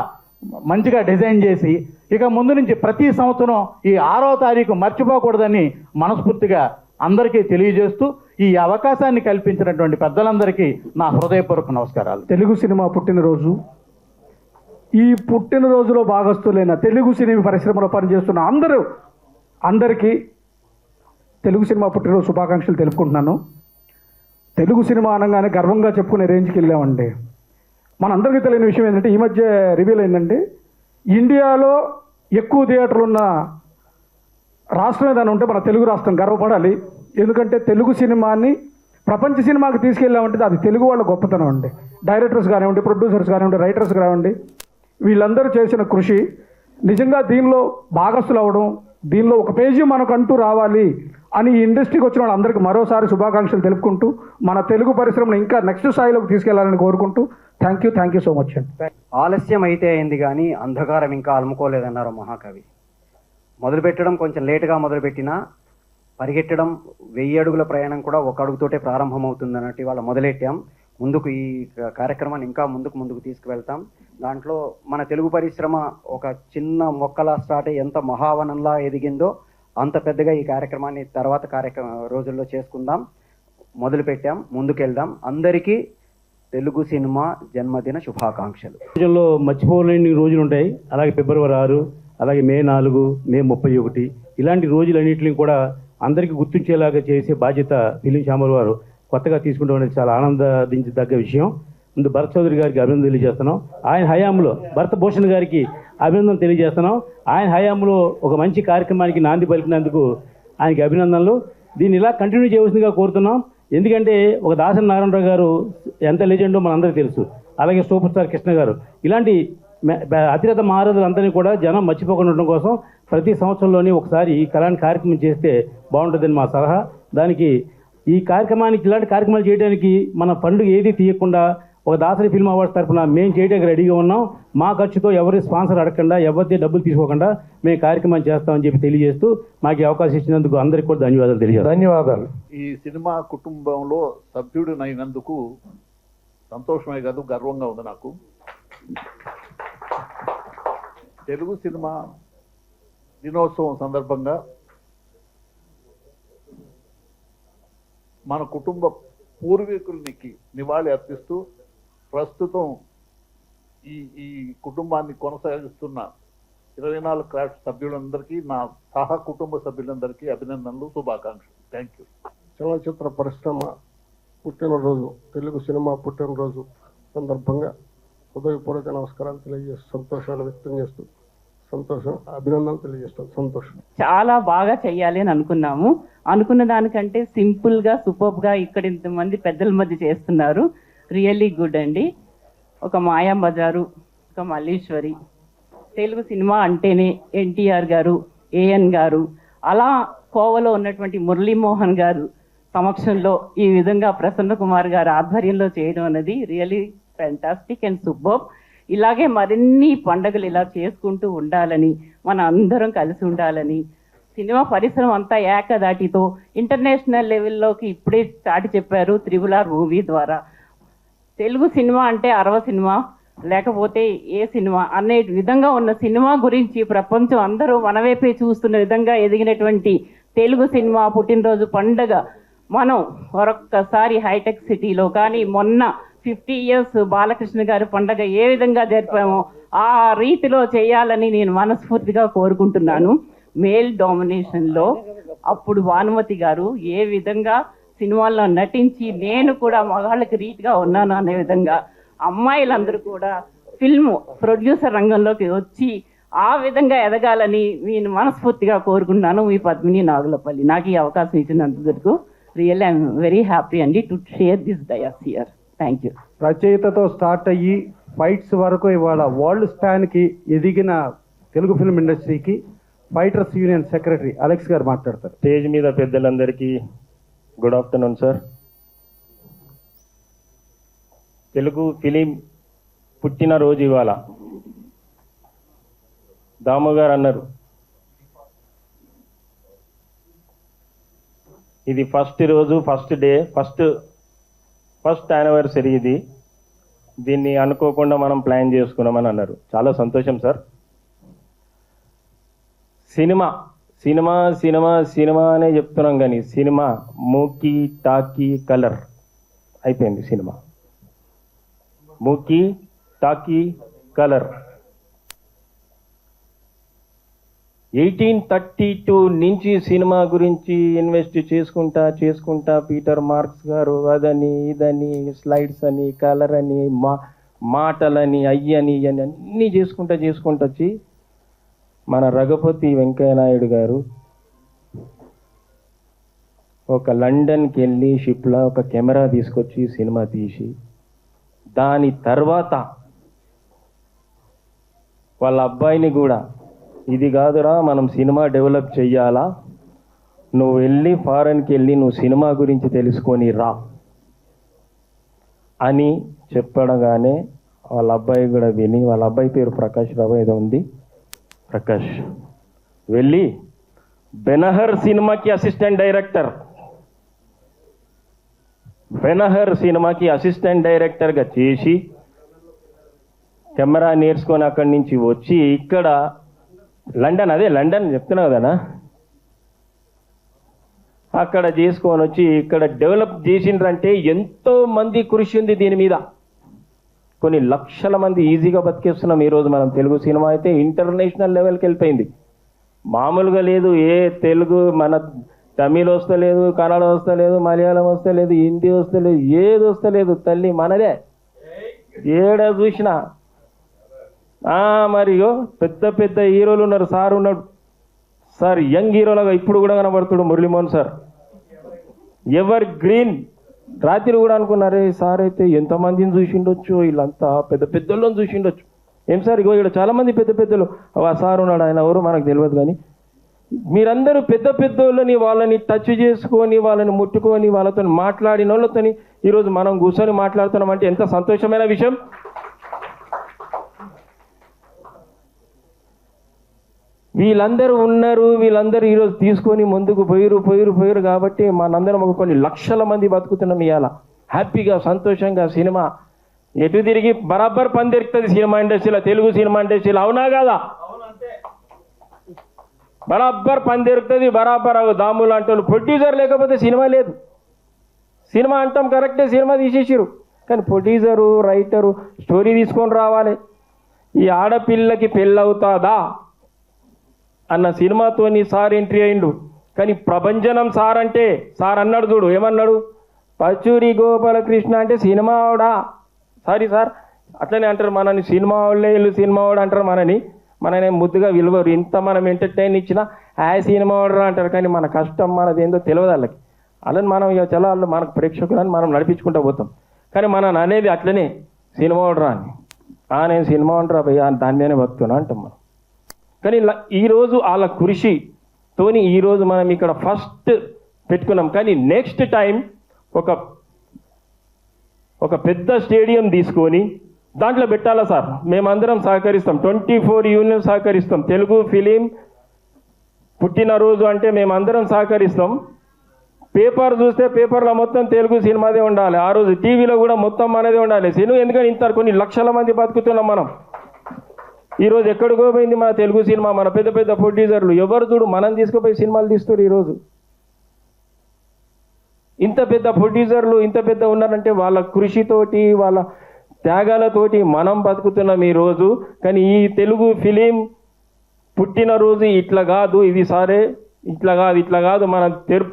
మంచిగా డిజైన్ చేసి ఇక ముందు నుంచి ప్రతి సంవత్సరం ఈ 6వ తారీఖు మర్చిపోకూడదని మనస్ఫూర్తిగా అందరికీ తెలియజేస్తూ ఈ అవకాశాన్ని కల్పించినటువంటి పెద్దలందరికీ నా హృదయపూర్వక నమస్కారాలు. తెలుగు సినిమా పుట్టినరోజు, ఈ పుట్టినరోజులో భాగస్తులైన తెలుగు సినిమా పరిశ్రమలో పనిచేస్తున్న అందరికీ తెలుగు సినిమా పుట్టినరోజు శుభాకాంక్షలు తెలుపుకుంటున్నాను. తెలుగు సినిమా అనగానే గర్వంగా చెప్పుకునే రేంజ్కి వెళ్ళామండి. మనందరికీ తెలియని విషయం ఏంటంటే, ఈ మధ్య రివీల్ అయిందండి, ఇండియాలో ఎక్కువ థియేటర్లు ఉన్న రాష్ట్రం ఏదైనా ఉంటే మన తెలుగు రాష్ట్రం గర్వపడాలి. ఎందుకంటే తెలుగు సినిమాని ప్రపంచ సినిమాకి తీసుకెళ్ళామంటే అది తెలుగు వాళ్ళ గొప్పతనం అండి. డైరెక్టర్స్ కానివ్వండి, ప్రొడ్యూసర్స్ కానివ్వండి, రైటర్స్ కానివ్వండి, వీళ్ళందరూ చేసిన కృషి నిజంగా దీనిలో భాగస్థులు అవ్వడం, దీనిలో ఒక పేజీ మనకంటూ రావాలి అని ఈ ఇండస్ట్రీకి వచ్చిన వాళ్ళందరికీ మరోసారి శుభాకాంక్షలు తెలుపుకుంటూ మన తెలుగు పరిశ్రమను ఇంకా నెక్స్ట్ స్థాయిలోకి తీసుకెళ్లాలని కోరుకుంటూ థ్యాంక్ యూ సో మచ్ అండి. ఆలస్యం అయితే అయింది కానీ అంధకారం ఇంకా అలుముకోలేదన్నారు మహాకవి. మొదలుపెట్టడం కొంచెం లేటుగా మొదలుపెట్టినా పరిగెట్టడం 1000 అడుగుల ప్రయాణం కూడా 1 అడుగుతోటే ప్రారంభమవుతుంది అన్నట్టు ఇవాళ మొదలెట్టాం. ముందుకు ఈ కార్యక్రమాన్ని ఇంకా ముందుకు తీసుకువెళ్తాం. దాంట్లో మన తెలుగు పరిశ్రమ ఒక చిన్న మొక్కలా స్టార్ట్ అయ్యి ఎంత మహావనంలా ఎదిగిందో అంత పెద్దగా ఈ కార్యక్రమాన్ని తర్వాత రోజుల్లో చేసుకుందాం. మొదలుపెట్టాం, ముందుకెళ్దాం. అందరికీ తెలుగు సినిమా జన్మదిన శుభాకాంక్షలు. రోజుల్లో మర్చిపోలేని రోజులు ఉంటాయి. అలాగే ఫిబ్రవరి 6, అలాగే మే 4, మే 31 ఇలాంటి రోజులన్నింటినీ కూడా అందరికీ గుర్తించేలాగా చేసే బాధ్యత ఫిలిం ఛాంబర్ వారు కొత్తగా తీసుకుంటాం అనేది చాలా ఆనందించదగ్గ విషయం. ముందు భరత్ చౌదరి గారికి అభినందన తెలియజేస్తున్నాం. ఆయన హయాంలో భరతభూషణ్ గారికి అభినందన తెలియజేస్తున్నాం. ఆయన హయాంలో ఒక మంచి కార్యక్రమానికి నాంది పలికినందుకు ఆయనకి అభినందనలు. దీన్ని ఇలా కంటిన్యూ చేయవలసిందిగా కోరుతున్నాం. ఎందుకంటే ఒక దాసరి నారాయణరావు గారు ఎంత లెజెండో మనందరికీ తెలుసు. అలాగే సూపర్ స్టార్ కృష్ణ గారు, ఇలాంటి అతిరథ మహారథులందరినీ కూడా జనం మర్చిపోకుండా ఉండడం కోసం ప్రతి సంవత్సరంలోని ఒకసారి ఈ కార్యక్రమం చేస్తే బాగుంటుందని మా సలహా. దానికి ఈ కార్యక్రమానికి ఇలాంటి కార్యక్రమాలు చేయడానికి మన పండుగ ఏది తీయకుండా ఒక దాసరి ఫిల్మ్ అవార్డ్స్ తరఫున మేము చేయడానికి రెడీగా ఉన్నాం. మా ఖర్చుతో ఎవరి స్పాన్సర్ అడగకుండా, ఎవరిదే డబ్బులు తీసుకోకుండా మేము కార్యక్రమాన్ని చేస్తామని చెప్పి తెలియజేస్తూ మాకు అవకాశం ఇచ్చినందుకు అందరికీ కూడా ధన్యవాదాలు తెలియజేస్తాం. ధన్యవాదాలు. ఈ సినిమా కుటుంబంలో సభ్యుడినైనందుకు సంతోషమే కాదు, గర్వంగా ఉంది నాకు. తెలుగు సినిమా దినోత్సవం సందర్భంగా మన కుటుంబ పూర్వీకులకి నివాళి అర్పిస్తూ ప్రస్తుతం ఈ కుటుంబాన్ని కొనసాగిస్తున్న 24 క్రాఫ్ట్ సభ్యులందరికీ, నా సహా కుటుంబ సభ్యులందరికీ అభినందనలు, శుభాకాంక్షలు. Thank you. చలనచిత్ర పరిశ్రమ పుట్టినరోజు, తెలుగు సినిమా పుట్టినరోజు సందర్భంగా హృదయపూర్వక నమస్కారాలు తెలియజేస్తూ సంతోషాలు వ్యక్తం చేస్తూ అభినందనలు తెలియజేస్తాం. సంతోషం. చాలా బాగా చెయ్యాలి అని అనుకున్నాము. అనుకున్న దానికంటే సింపుల్గా, సూపర్గా ఇక్కడ ఇంతమంది పెద్దల మధ్య చేస్తున్నారు. రియల్లీ గుడ్ అండి. ఒక మాయా బజారు, ఒక మల్లీశ్వరి, తెలుగు సినిమా అంటేనే ఎన్టీఆర్ గారు, ఏఎన్ గారు, అలా కోవలో ఉన్నటువంటి మురళీమోహన్ గారు సమక్షంలో ఈ విధంగా ప్రసన్న కుమార్ గారు ఆధ్వర్యంలో చేయడం అనేది రియల్లీ ఫ్యాంటాస్టిక్ అండ్ సూపర్. ఇలాగే మరిన్ని పండుగలు ఇలా చేసుకుంటూ ఉండాలని, మన అందరం కలిసి ఉండాలని, సినిమా పరిశ్రమ అంతా ఏకదాటితో ఇంటర్నేషనల్ లెవెల్లోకి ఇప్పుడే స్టార్ట్ చెప్పారు RRR మూవీ ద్వారా. తెలుగు సినిమా అంటే 60 సినిమా లేకపోతే ఏ సినిమా అనే విధంగా ఉన్న సినిమా గురించి ప్రపంచం అందరూ మనవైపే చూస్తున్న విధంగా ఎదిగినటువంటి తెలుగు సినిమా పుట్టినరోజు పండుగ మనం మరొక్కసారి హైటెక్ సిటీలో కానీ మొన్న 50 ఇయర్స్ బాలకృష్ణ గారి పండగ ఏ విధంగా జరిపామో ఆ రీతిలో చేయాలని నేను మనస్ఫూర్తిగా కోరుకుంటున్నాను. మేల్ డామినేషన్లో అప్పుడు భానుమతి గారు ఏ విధంగా సినిమాల్లో నటించి నేను కూడా మగాళ్ళకి రీతిగా ఉన్నాను అనే విధంగా అమ్మాయిలందరూ కూడా ఫిల్మ్ ప్రొడ్యూసర్ రంగంలోకి వచ్చి ఆ విధంగా ఎదగాలని నేను మనస్ఫూర్తిగా కోరుకుంటున్నాను. మీ పద్మిని నాగులపల్లి. నాకు ఈ అవకాశం ఇచ్చినందుకు రియల్లీ ఐఎమ్ వెరీ హ్యాపీ అండి to share this dais here. Thank you. రచయితతో స్టార్ట్ అయ్యి ఫైట్స్ వరకు ఇవాళ వరల్డ్ స్పాన్కి ఎదిగిన తెలుగు ఫిల్మ్ ఇండస్ట్రీకి fighters union secretary Alex garu మాట్లాడతారు. స్టేజ్ మీద పెద్దలందరికీ good afternoon sir. Telugu film పుట్టినరోజు ఇవాళ. దాము గారు అన్నారు ఇది ఫస్ట్ రోజు, ఫస్ట్ డే, ఫస్ట్ యానివర్సరీ. ఇది దీన్ని అనుకోకుండా మనం ప్లాన్ చేసుకున్నామని అన్నారు. చాలా సంతోషం sir. Cinema cinema cinema cinema అనే చెప్తున్నాం కానీ సినిమా మూకీ టాకీ కలర్ అయిపోయింది. సినిమా మూకీ టాకీ కలర్ 1832 నుంచి సినిమా గురించి ఇన్వెస్ట్ చేసుకుంటా పీటర్ మార్క్స్ గారు అదని ఇదని స్లైడ్స్ అని కలర్ అని మాటలని అయ్యని ఇవని అన్నీ చేసుకుంటా వచ్చి మన రఘుపతి వెంకయ్య నాయుడు గారు ఒక లండన్కి వెళ్ళి షిప్లో ఒక కెమెరా తీసుకొచ్చి సినిమా తీసి దాని తర్వాత వాళ్ళ అబ్బాయిని కూడా ఇది కాదురా మనం సినిమా డెవలప్ చెయ్యాలా, నువ్వు వెళ్ళి ఫారెన్కి వెళ్ళి నువ్వు సినిమా గురించి తెలుసుకొని రా అని చెప్పడగానే వాళ్ళ అబ్బాయి కూడా విని, వాళ్ళ అబ్బాయి పేరు ప్రకాష్ రావు ఏదో ఉంది, ప్రకాష్ వెళ్ళి బెనహర్ సినిమాకి అసిస్టెంట్ డైరెక్టర్గా చేసి కెమెరా నేర్చుకొని అక్కడి నుంచి వచ్చి ఇక్కడ లండన్ చెప్తున్నా కదనా, అక్కడ చేసుకొని వచ్చి ఇక్కడ డెవలప్ చేసిండ్రంటే ఎంతో మంది కృషి ఉంది దీని మీద. కొన్ని లక్షల మంది ఈజీగా బతికేస్తున్నాం ఈరోజు మనం. తెలుగు సినిమా అయితే ఇంటర్నేషనల్ లెవెల్కి వెళ్ళిపోయింది. మామూలుగా లేదు. ఏ తెలుగు మన తమిళ్ వస్తలేదు, కన్నడ వస్తలేదు, మలయాళం వస్తలేదు, హిందీ వస్తలేదు, ఏది వస్తలేదు. తల్లి మనదే ఏడ చూసినా. మరియో పెద్ద హీరోలు ఉన్నారు. సార్ ఉన్నాడు సార్, యంగ్ హీరోలాగా ఇప్పుడు కూడా కనబడుతుడు మురళీమోహన్ సార్. Ever green. రాత్రి కూడా అనుకున్నారే సార్ అయితే ఎంతమందిని చూసిండొచ్చు, వీళ్ళంతా పెద్దోళ్ళని చూసిండొచ్చు. ఏం సార్ ఇగో ఇక్కడ చాలామంది పెద్దలు. ఆ సార్ ఉన్నాడు, ఆయన ఎవరు మనకు తెలియదు. కానీ మీరందరూ పెద్దోళ్ళని వాళ్ళని టచ్ చేసుకొని వాళ్ళని ముట్టుకొని వాళ్ళతో మాట్లాడిన వాళ్ళతో ఈరోజు మనం కూర్చొని మాట్లాడుతున్నాం అంటే ఎంత సంతోషమైన విషయం. వీళ్ళందరూ ఉన్నారు, వీళ్ళందరూ ఈరోజు తీసుకొని ముందుకు పోయిరు కాబట్టి మనందరం ఒక కొన్ని లక్షల మంది బతుకుతున్నాం ఇవాళ హ్యాపీగా సంతోషంగా. సినిమా ఎటు తిరిగి బరాబర్ పందెరుకుతుంది సినిమా ఇండస్ట్రీలో, తెలుగు సినిమా ఇండస్ట్రీలో. అవునా కాదా? బరాబర్ పందెరుకుతుంది, బరాబర్. దాము లాంటి వాళ్ళు ప్రొడ్యూసర్ లేకపోతే సినిమా లేదు. సినిమా అంటాం కరెక్టే, సినిమా తీసేసారు. కానీ ప్రొడ్యూసరు, రైటరు స్టోరీ తీసుకొని రావాలి. ఈ ఆడపిల్లకి పెళ్ళవుతుందా అన్న సినిమాతోని సార్ ఎంట్రీ అయిండు. కానీ ప్రభంజనం సార్ అంటే సార్ అన్నాడు చూడు, ఏమన్నాడు? పచ్చూరి గోపాలకృష్ణ అంటే సినిమా వాడా? సారీ సార్ అట్లనే అంటారు మనని, సినిమా వాళ్ళే వీళ్ళు సినిమా వాడు అంటారు మననే ముద్దుగా విలువరు. ఇంత మనం ఎంటర్టైన్ ఇచ్చినా సినిమా వాడరా అంటారు. కానీ మన కష్టం మనది ఏందో తెలియదు వాళ్ళకి. అలాని మనం ఇక చాలా వాళ్ళు మనకు ప్రేక్షకులని మనం నడిపించుకుంటూ పోతాం. కానీ మనం అనేది అట్లనే సినిమా వాడరా అని. నేను సినిమా వాడరా భయ్యా దాని మీదనే బతుకున్నా అంటాం మనం. కానీ ఈరోజు వాళ్ళ కృషితోని ఈరోజు మనం ఇక్కడ ఫస్ట్ పెట్టుకున్నాం. కానీ నెక్స్ట్ టైం ఒక పెద్ద స్టేడియం తీసుకొని దాంట్లో పెట్టాలా సార్? మేమందరం సహకరిస్తాం, 24 యూనియన్ సహకరిస్తాం. తెలుగు ఫిలిం పుట్టినరోజు అంటే మేమందరం సహకరిస్తాం. పేపర్ చూస్తే పేపర్లో మొత్తం తెలుగు సినిమాదే ఉండాలి. ఆ రోజు టీవీలో కూడా మొత్తం మనదే ఉండాలి సినిమా. ఎందుకంటే ఇంత కొన్ని లక్షల మంది బతుకుతున్నాం మనం. ఈరోజు ఎక్కడికో పోయింది మన తెలుగు సినిమా. మన పెద్ద ప్రొడ్యూసర్లు ఎవరు చూడు మనం తీసుకుపోయి సినిమాలు తీస్తారు ఈరోజు. ఇంత పెద్ద ప్రొడ్యూసర్లు ఇంత పెద్ద ఉన్నారంటే వాళ్ళ కృషితోటి వాళ్ళ త్యాగాలతోటి మనం బతుకుతున్నాం ఈరోజు. కానీ ఈ తెలుగు ఫిలిం పుట్టినరోజు ఇట్లా కాదు, ఇది సరే ఇట్లా కాదు మనం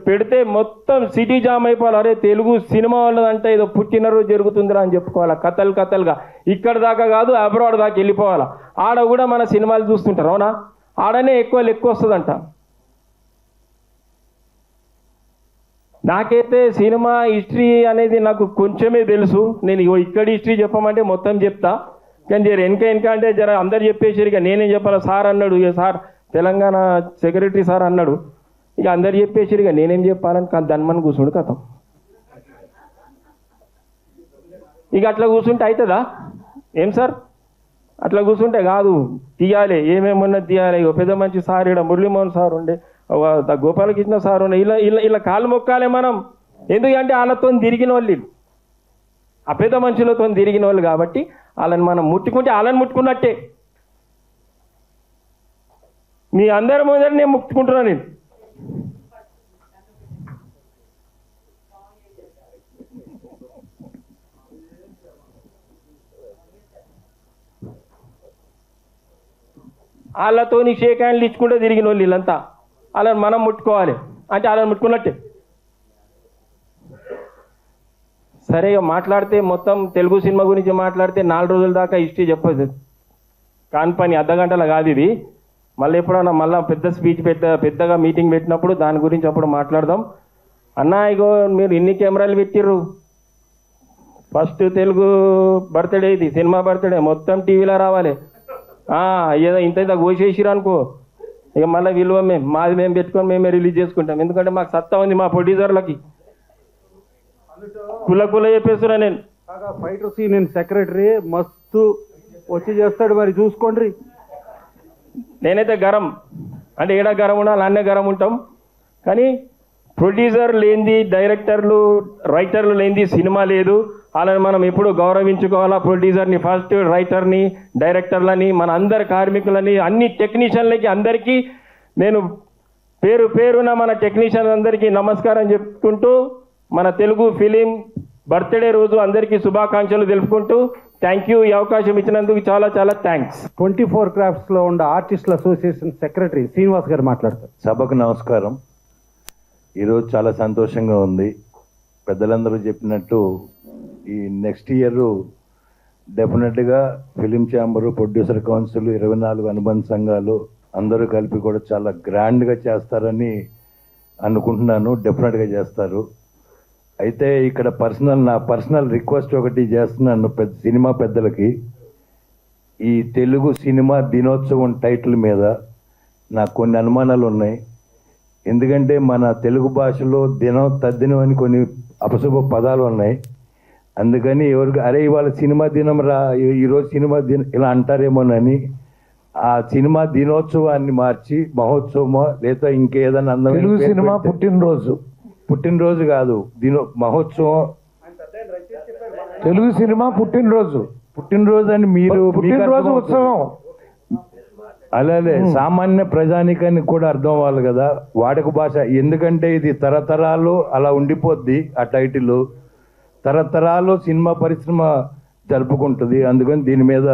పెడితే మొత్తం సిటీ జామ్ అయిపోవాలి. అరే తెలుగు సినిమా వాళ్ళదంటే ఏదో పుట్టినరోజు జరుగుతుందిరా అని చెప్పుకోవాలా, కథలుగా. ఇక్కడ దాకా కాదు, అబ్రాడ్ దాకా వెళ్ళిపోవాలా. ఆడ కూడా మన సినిమాలు చూస్తుంటారు, అవునా? ఆడనే ఎక్కువ వస్తుందంట. నాకైతే సినిమా హిస్టరీ అనేది నాకు కొంచెమే తెలుసు. నేను ఇక్కడి హిస్టరీ చెప్పమంటే మొత్తం చెప్తా, కానీ జర వెనక అంటే జర అందరు చెప్పేసారు. ఇక నేనేం చెప్పాలి? సార్ అన్నాడు, ఇక సార్ తెలంగాణ సెక్రటరీ సార్ అన్నాడు, ఇక అందరు చెప్పేసారు. ఇక నేనేం చెప్పాలని దానిమని కూర్చుండు కథం. ఇక అట్లా కూర్చుంటే అవుతుందా ఏం సార్? అట్లా కూర్చుంటే కాదు, తీయాలి, ఏమేమన్నా తీయాలి. ఇక పెద్ద మంచి సార్, ఇక్కడ మురళీమోహన్ సార్ ఉండే, గోపాలకృష్ణ సార్ ఉండే, ఇలా కాలు మొక్కాలి మనం. ఎందుకంటే వాళ్ళతో తిరిగిన వాళ్ళు, ఆ పెద్ద మనుషులతో తిరిగిన వాళ్ళు కాబట్టి వాళ్ళని మనం ముట్టుకుంటే వాళ్ళని ముట్టుకున్నట్టే. మీ అందరి ముందర నేను ముట్టుకుంటున్నా. నేను వాళ్ళతోని షేక్ హ్యాండ్లు ఇచ్చుకుంటే తిరిగిన వాళ్ళు వీళ్ళంతా. వాళ్ళని మనం ముట్టుకోవాలి అంటే వాళ్ళని ముట్టుకున్నట్టే. సరే, ఇక మాట్లాడితే మొత్తం తెలుగు సినిమా గురించి మాట్లాడితే 4 రోజుల దాకా హిస్టరీ చెప్పదు. కాని పని అర్ధగంటల కాదు ఇది. మళ్ళీ ఎప్పుడన్నా మళ్ళీ పెద్ద స్పీచ్ పెద్దగా మీటింగ్ పెట్టినప్పుడు దాని గురించి అప్పుడు మాట్లాడదాం. అన్నా ఇగో మీరు ఇన్ని కెమెరాలు పెట్టిర్రు, ఫస్ట్ తెలుగు బర్త్డే ఇది, సినిమా బర్త్డే మొత్తం టీవీలో రావాలి. ఏదో ఇంత కోసేసిరు అనుకో, ఇక మళ్ళీ విలువ మాది మేము పెట్టుకొని మేమే రిలీజ్ చేసుకుంటాం. ఎందుకంటే మాకు సత్తా ఉంది మా ప్రొడ్యూసర్లకి. కుల చెప్పేస్తున్నా నేను. ఫైటర్ సీన్ నేను సెక్రటరీ మస్తు వచ్చి చేస్తాడు, మరి చూసుకోండి. నేనైతే గరం అంటే ఏడా గరం ఉండాలి, అన్నే గరం ఉంటాం. కానీ ప్రొడ్యూసర్ లేనిది, డైరెక్టర్లు రైటర్లు లేనిది సినిమా లేదు. వాళ్ళని మనం ఎప్పుడు గౌరవించుకోవాలా. ప్రొడ్యూసర్ని ఫస్ట్, రైటర్ని, డైరెక్టర్లని, మన అందరి కార్మికులని, అన్ని టెక్నీషియన్లకి అందరికీ నేను పేరున మన టెక్నీషియన్ అందరికీ నమస్కారం చెప్పుకుంటూ మన తెలుగు ఫిలిం బర్త్డే రోజు అందరికీ శుభాకాంక్షలు తెలుపుకుంటూ థ్యాంక్ యూ. ఈ అవకాశం ఇచ్చినందుకు చాలా థ్యాంక్స్. 24 క్రాఫ్ట్స్లో ఉన్న ఆర్టిస్టుల అసోసియేషన్ సెక్రటరీ శ్రీనివాస్ గారు మాట్లాడతారు. సభకు నమస్కారం. ఈరోజు చాలా సంతోషంగా ఉంది. పెద్దలందరూ చెప్పినట్టు ఈ నెక్స్ట్ ఇయర్ డెఫినెట్గా ఫిలిం ఛాంబరు, ప్రొడ్యూసర్ కౌన్సిల్, 24 అనుబంధ సంఘాలు అందరూ కలిపి కూడా చాలా గ్రాండ్గా చేస్తారని అనుకుంటున్నాను. డెఫినెట్గా చేస్తారు. అయితే ఇక్కడ నా పర్సనల్ రిక్వెస్ట్ ఒకటి చేస్తున్నాను సినిమా పెద్దలకి. ఈ తెలుగు సినిమా దినోత్సవం టైటిల్ మీద నాకు కొన్ని అనుమానాలు ఉన్నాయి. ఎందుకంటే మన తెలుగు భాషలో తద్దినం అని కొన్ని అపశుభ పదాలు ఉన్నాయి. అందుకని ఎవరికి అరే ఇవాళ సినిమా దినం రా, ఈరోజు సినిమా దినం ఇలా అంటారేమోనని ఆ సినిమా దినోత్సవాన్ని మార్చి మహోత్సవమో లేదా ఇంకేదైనా అందమైన తెలుగు సినిమా పుట్టినరోజు కాదు, మహోత్సవం. తెలుగు సినిమా పుట్టినరోజు అని మీరు పుట్టినరోజు ఉత్సవం అలాగే సామాన్య ప్రజానికానికి కూడా అర్థం అవ్వాలి కదా వాడుక భాష. ఎందుకంటే ఇది తరతరాలు అలా ఉండిపోద్ది. ఆ టైటిల్ తరతరాలు సినిమా పరిశ్రమ జరుపుకుంటుంది. అందుకని దీని మీద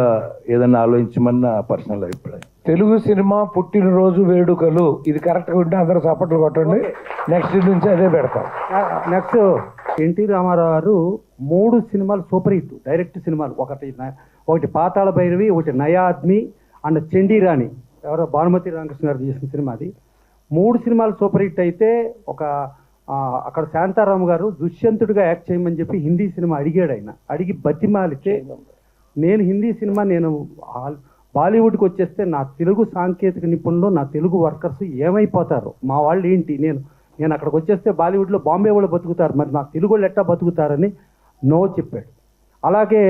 ఏదైనా ఆలోచించమన్న పర్సనల్ అభిప్రాయం. తెలుగు సినిమా పుట్టినరోజు వేడుకలు, ఇది కరెక్ట్గా ఉంటే అందరూ చప్పట్లు కొట్టండి. నెక్స్ట్ నుంచి అదే పెడతాం. నెక్స్ట్ ఎన్టీ రామారావు గారు 3 సినిమాలు సూపర్ హిట్ డైరెక్ట్ సినిమాలు. ఒకటి పాతాళ భైరవి, ఒకటి నయా ఆద్మీ అండ్ చండీరాణి, ఎవరో భానుమతి రామకృష్ణ గారు చేసిన సినిమా. అది 3 సినిమాలు సూపర్ హిట్ అయితే అక్కడ శాంతారాం గారు దుష్యంతుడిగా యాక్ట్ చేయమని చెప్పి హిందీ సినిమా అడిగాడు. ఆయన అడిగి బతిమాలితే నేను హిందీ సినిమా బాలీవుడ్కి వచ్చేస్తే నా తెలుగు సాంకేతిక నిపుణులు, నా తెలుగు వర్కర్స్ ఏమైపోతారు, మా వాళ్ళు ఏంటి, నేను అక్కడికి వచ్చేస్తే బాలీవుడ్లో బాంబే వాళ్ళు బతుకుతారు, మరి నా తెలుగు వాళ్ళు ఎట్టా బతుకుతారని నో చెప్పాడు. అలాగే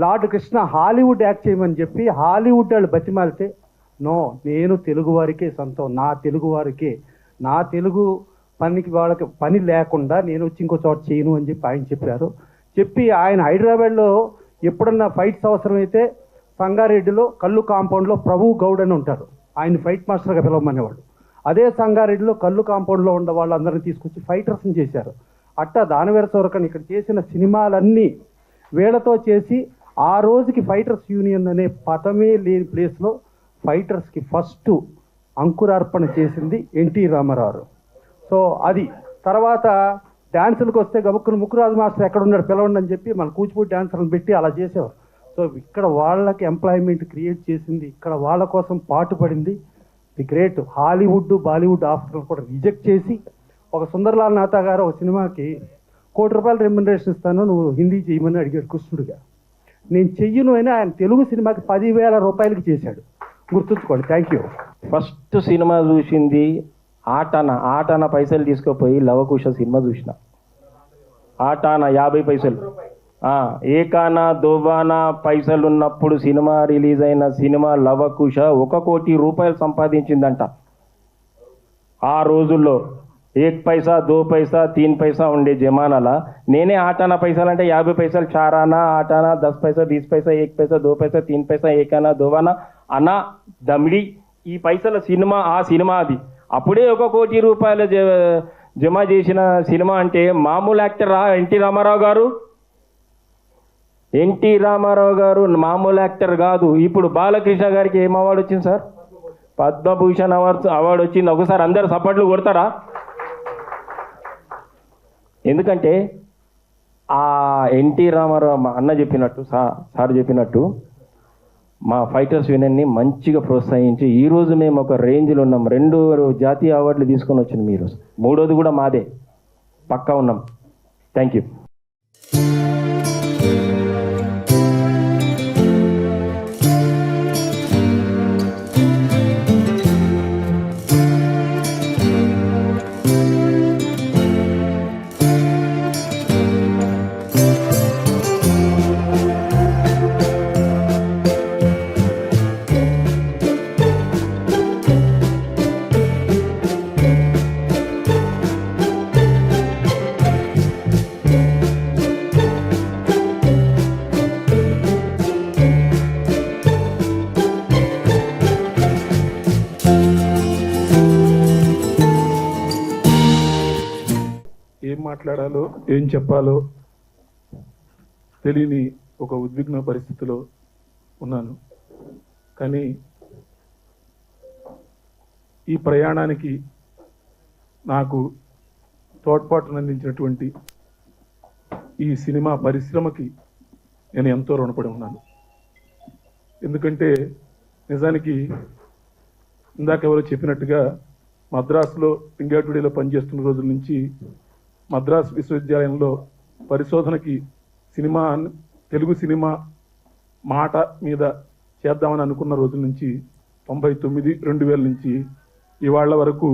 లార్డ్ కృష్ణ హాలీవుడ్ యాక్ట్ చేయమని చెప్పి హాలీవుడ్ వాళ్ళు బతిమాలితే నో, నేను తెలుగు వారికే సొంతం, నా తెలుగు వారికే, నా తెలుగు వాళ్ళకి పని లేకుండా నేను వచ్చి ఇంకో చోట చేయను అని చెప్పి ఆయన చెప్పి ఆయన హైదరాబాద్లో ఎప్పుడన్నా ఫైట్స్ అవసరమైతే సంగారెడ్డిలో కల్లు కాంపౌండ్లో ప్రభు గౌడ్ అని ఉంటారు, ఆయన ఫైట్ మాస్టర్గా పిలవమనేవాడు. అదే సంగారెడ్డిలో కల్లు కాంపౌండ్లో ఉన్న వాళ్ళందరినీ తీసుకొచ్చి ఫైటర్స్ని చేశారు. అట్టా దానవీర సూరకర్ణ ఇక్కడ చేసిన సినిమాలన్నీ వీళ్ళతో చేసి ఆ రోజుకి ఫైటర్స్ యూనియన్ అనే పదమే లేని ప్లేస్లో ఫైటర్స్కి ఫస్ట్ అంకురార్పణ చేసింది ఎన్టీ రామారావు. సో అది తర్వాత డ్యాన్సులకు వస్తే గబుక్కున ముక్కురాజు మాస్టర్ ఎక్కడ ఉన్నాడు పిలవండి అని చెప్పి మన కూచిపూడి డ్యాన్సర్లను పెట్టి అలా చేసేవారు. సో ఇక్కడ వాళ్ళకి ఎంప్లాయ్మెంట్ క్రియేట్ చేసింది, ఇక్కడ వాళ్ళ కోసం పాటుపడింది ది గ్రేట్. హాలీవుడ్ బాలీవుడ్ ఆఫర్లను కూడా రిజెక్ట్ చేసి ఒక సుందర్లాల్ నాథా గారు ఒక సినిమాకి ₹1 కోటి రెమ్యునరేషన్ ఇస్తాను, నువ్వు హిందీ చేయమని అడిగాడు కృష్ణుడిగా. నేను చెయ్యను అని ఆయన తెలుగు సినిమాకి ₹10,000 చేశాడు. గుర్తుంచుకోండి. Thank you. ఫస్ట్ సినిమా చూసింది ఆటాన పైసలు తీసుకుపోయి లవకుశ సినిమా చూసిన. ఆటాన 50 పైసలు, ఏకానా దోబానా పైసలు ఉన్నప్పుడు సినిమా రిలీజ్ అయిన సినిమా లవకుశ ₹1 కోటి సంపాదించిందంట. ఆ రోజుల్లో 1 పైసా 2 పైసా 3 పైసా ఉండే జమానాలా నేనే ఆటానా పైసలు అంటే 50 పైసలు చారానా ఆటానా 10 పైసా 20 పైసా 1 పైసా 2 పైసా 3 పైసా ఏకానా దోబానా అనా దమిడి ఈ పైసల సినిమా ఆ సినిమా అది. అప్పుడే ₹1 కోటి జమ చేసిన సినిమా అంటే మామూలు యాక్టర్ ఎన్టీ రామారావు గారు. ఎన్టీ రామారావు గారు మామూలు యాక్టర్ కాదు. ఇప్పుడు బాలకృష్ణ గారికి ఏం అవార్డు వచ్చింది సార్? పద్మభూషణ్ అవార్డు వచ్చింది. ఒకసారి అందరు సపోర్ట్లు కొడతారా? ఎందుకంటే ఆ ఎన్టీ రామారావు అన్న చెప్పినట్టు సార్ చెప్పినట్టు మా ఫైటర్స్ యూనియన్ని మంచిగా ప్రోత్సహించి ఈరోజు మేము ఒక రేంజ్లో ఉన్నాం. 2 జాతీయ అవార్డులు తీసుకొని వచ్చింది మీరు, 3వది కూడా మాదే, పక్కా ఉన్నాం. Thank you. ఏం మాట్లాడాలో ఏం చెప్పాలో తెలియని ఒక ఉద్విగ్న పరిస్థితిలో ఉన్నాను. కానీ ఈ ప్రయాణానికి నాకు తోడ్పాటును అందించినటువంటి ఈ సినిమా పరిశ్రమకి నేను ఎంతో రుణపడి ఉన్నాను. ఎందుకంటే నిజానికి ఇందాక ఎవరో చెప్పినట్టుగా మద్రాసులో ఇండియా టుడేలో పనిచేస్తున్న రోజుల నుంచి మద్రాసు విశ్వవిద్యాలయంలో పరిశోధనకి తెలుగు సినిమా మాట మీద చేద్దామని అనుకున్న రోజుల నుంచి 99-2000 నుంచి ఇవాళ వరకు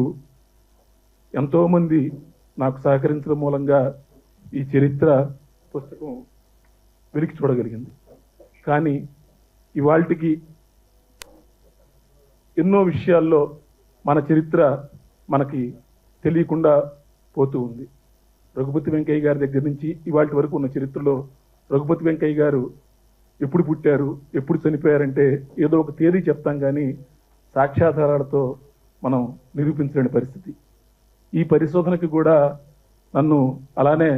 ఎంతోమంది నాకు సహకరించడం మూలంగా ఈ చరిత్ర పుస్తకం వెలికి చూడగలిగింది. కానీ ఇవాళకి ఎన్నో విషయాల్లో మన చరిత్ర మనకి తెలియకుండా పోతూ ఉంది. రఘుపతి వెంకయ్య గారి దగ్గర నుంచి ఇవాళ వరకు ఉన్న చరిత్రలో రఘుపతి వెంకయ్య గారు ఎప్పుడు పుట్టారు, ఎప్పుడు చనిపోయారంటే ఏదో ఒక తేదీ చెప్తాం, కానీ సాక్ష్యాధారాలతో మనం నిరూపించలేని పరిస్థితి. ఈ పరిశోధనకి కూడా నన్ను అలానే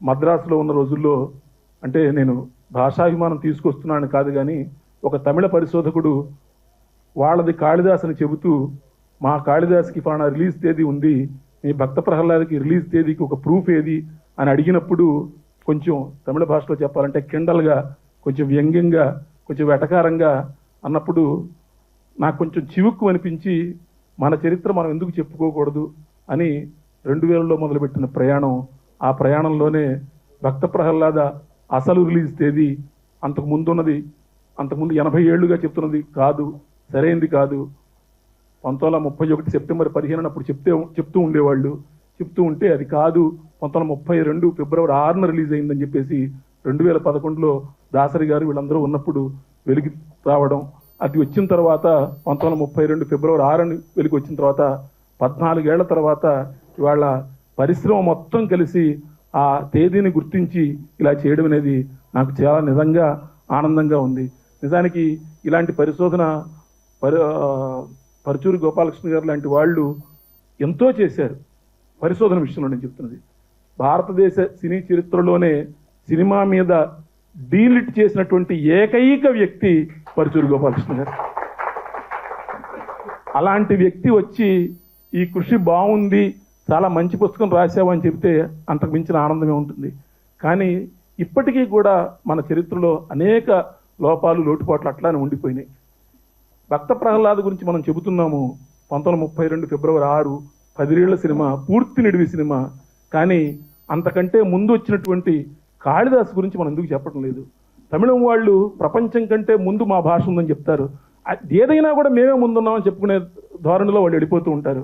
మద్రాసులో ఉన్న రోజుల్లో, అంటే నేను భాషాభిమానం తీసుకొస్తున్నాను కాదు, కానీ ఒక తమిళ పరిశోధకుడు వాళ్ళది కాళిదాస్ అని చెబుతూ మా కాళిదాస్కి ఫలానా రిలీజ్ తేదీ ఉంది, మీ భక్త ప్రహ్లాద్కి రిలీజ్ తేదీకి ఒక ప్రూఫ్ ఏది అని అడిగినప్పుడు కొంచెం తమిళ భాషలో చెప్పాలంటే కిండల్గా, కొంచెం వ్యంగ్యంగా, కొంచెం వెటకారంగా అన్నప్పుడు నాకు కొంచెం చివుక్కు అనిపించి మన చరిత్ర మనం ఎందుకు చెప్పుకోకూడదు అని 2000లో మొదలుపెట్టిన ప్రయాణం. ఆ ప్రయాణంలోనే భక్త ప్రహ్లాద అసలు రిలీజ్ తేదీ అంతకుముందు 80 ఏళ్లుగా చెప్తున్నది కాదు, సరైంది కాదు. 1931 సెప్టెంబర్ 15 అప్పుడు చెప్తూ ఉండేవాళ్ళు. చెప్తూ ఉంటే అది కాదు, 1932 ఫిబ్రవరి 6న రిలీజ్ అయిందని చెప్పేసి 2011లో దాసరి గారు వీళ్ళందరూ ఉన్నప్పుడు వెలికి రావడం. అది వచ్చిన తర్వాత 1932 ఫిబ్రవరి 6 వెలికి వచ్చిన తర్వాత 14 ఏళ్ల తర్వాత ఇవాళ పరిశ్రమ మొత్తం కలిసి ఆ తేదీని గుర్తించి ఇలా చేయడం అనేది నాకు చాలా నిజంగా ఆనందంగా ఉంది. నిజానికి ఇలాంటి పరిశోధన పరుచూరి గోపాలకృష్ణ గారు లాంటి వాళ్ళు ఎంతో చేశారు పరిశోధన విషయంలో. నేను చెప్తున్నది భారతదేశ సినీ చరిత్రలోనే సినిమా మీద డీలిట్ చేసినటువంటి ఏకైక వ్యక్తి పరుచూరి గోపాలకృష్ణ గారు. అలాంటి వ్యక్తి వచ్చి ఈ కృషి బాగుంది, చాలా మంచి పుస్తకం రాశావని చెప్తే అంతకు మించిన ఆనందమే ఉంటుంది. కానీ ఇప్పటికీ కూడా మన చరిత్రలో అనేక లోపాలు, లోటుపాట్లు అట్లానే ఉండిపోయినాయి. భక్త ప్రహ్లాద్ గురించి మనం చెబుతున్నాము. 1932 ఫిబ్రవరి 6 10 సినిమా, పూర్తి నిడివి సినిమా. కానీ అంతకంటే ముందు వచ్చినటువంటి కాళిదాస్ గురించి మనం ఎందుకు చెప్పడం లేదు? తమిళం వాళ్ళు ప్రపంచం కంటే ముందు మా భాష ఉందని చెప్తారు. ఏదైనా కూడా మేమే ముందున్నామని చెప్పుకునే ధోరణిలో వాళ్ళు వెళ్ళిపోతూ ఉంటారు.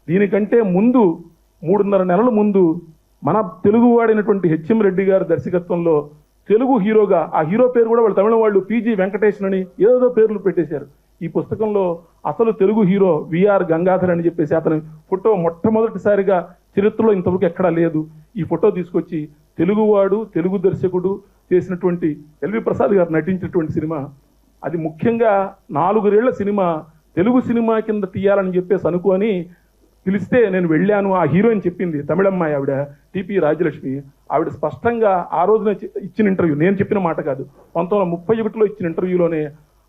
దీనికంటే ముందు 3.5 నెలల ముందు మన తెలుగువాడైనటువంటి హెచ్ఎం రెడ్డి గారి దర్శకత్వంలో తెలుగు హీరోగా, ఆ హీరో పేరు కూడా వాళ్ళు తమిళం వాళ్ళు పిజి వెంకటేశ్వర అని ఏదో పేర్లు పెట్టేశారు. ఈ పుస్తకంలో అసలు తెలుగు హీరో విఆర్ గంగాధర్ అని చెప్పేసి అతని ఫోటో మొట్టమొదటిసారిగా చరిత్రలో ఇంతవరకు ఎక్కడా లేదు. ఈ ఫోటో తీసుకొచ్చి తెలుగువాడు, తెలుగు దర్శకుడు చేసినటువంటి ఎల్వి ప్రసాద్ గారు నటించినటువంటి సినిమా, అది ముఖ్యంగా 4 ఏళ్ల సినిమా తెలుగు సినిమా కింద తీయాలని చెప్పేసి అనుకొని పిలిస్తే నేను వెళ్ళాను. ఆ హీరోయిన్ చెప్పింది, తమిళమ్మాయి ఆవిడ, టిపి రాజలక్ష్మి. ఆవిడ స్పష్టంగా ఆ రోజున ఇచ్చిన ఇంటర్వ్యూ, నేను చెప్పిన మాట కాదు, 1931లో ఇచ్చిన ఇంటర్వ్యూలోనే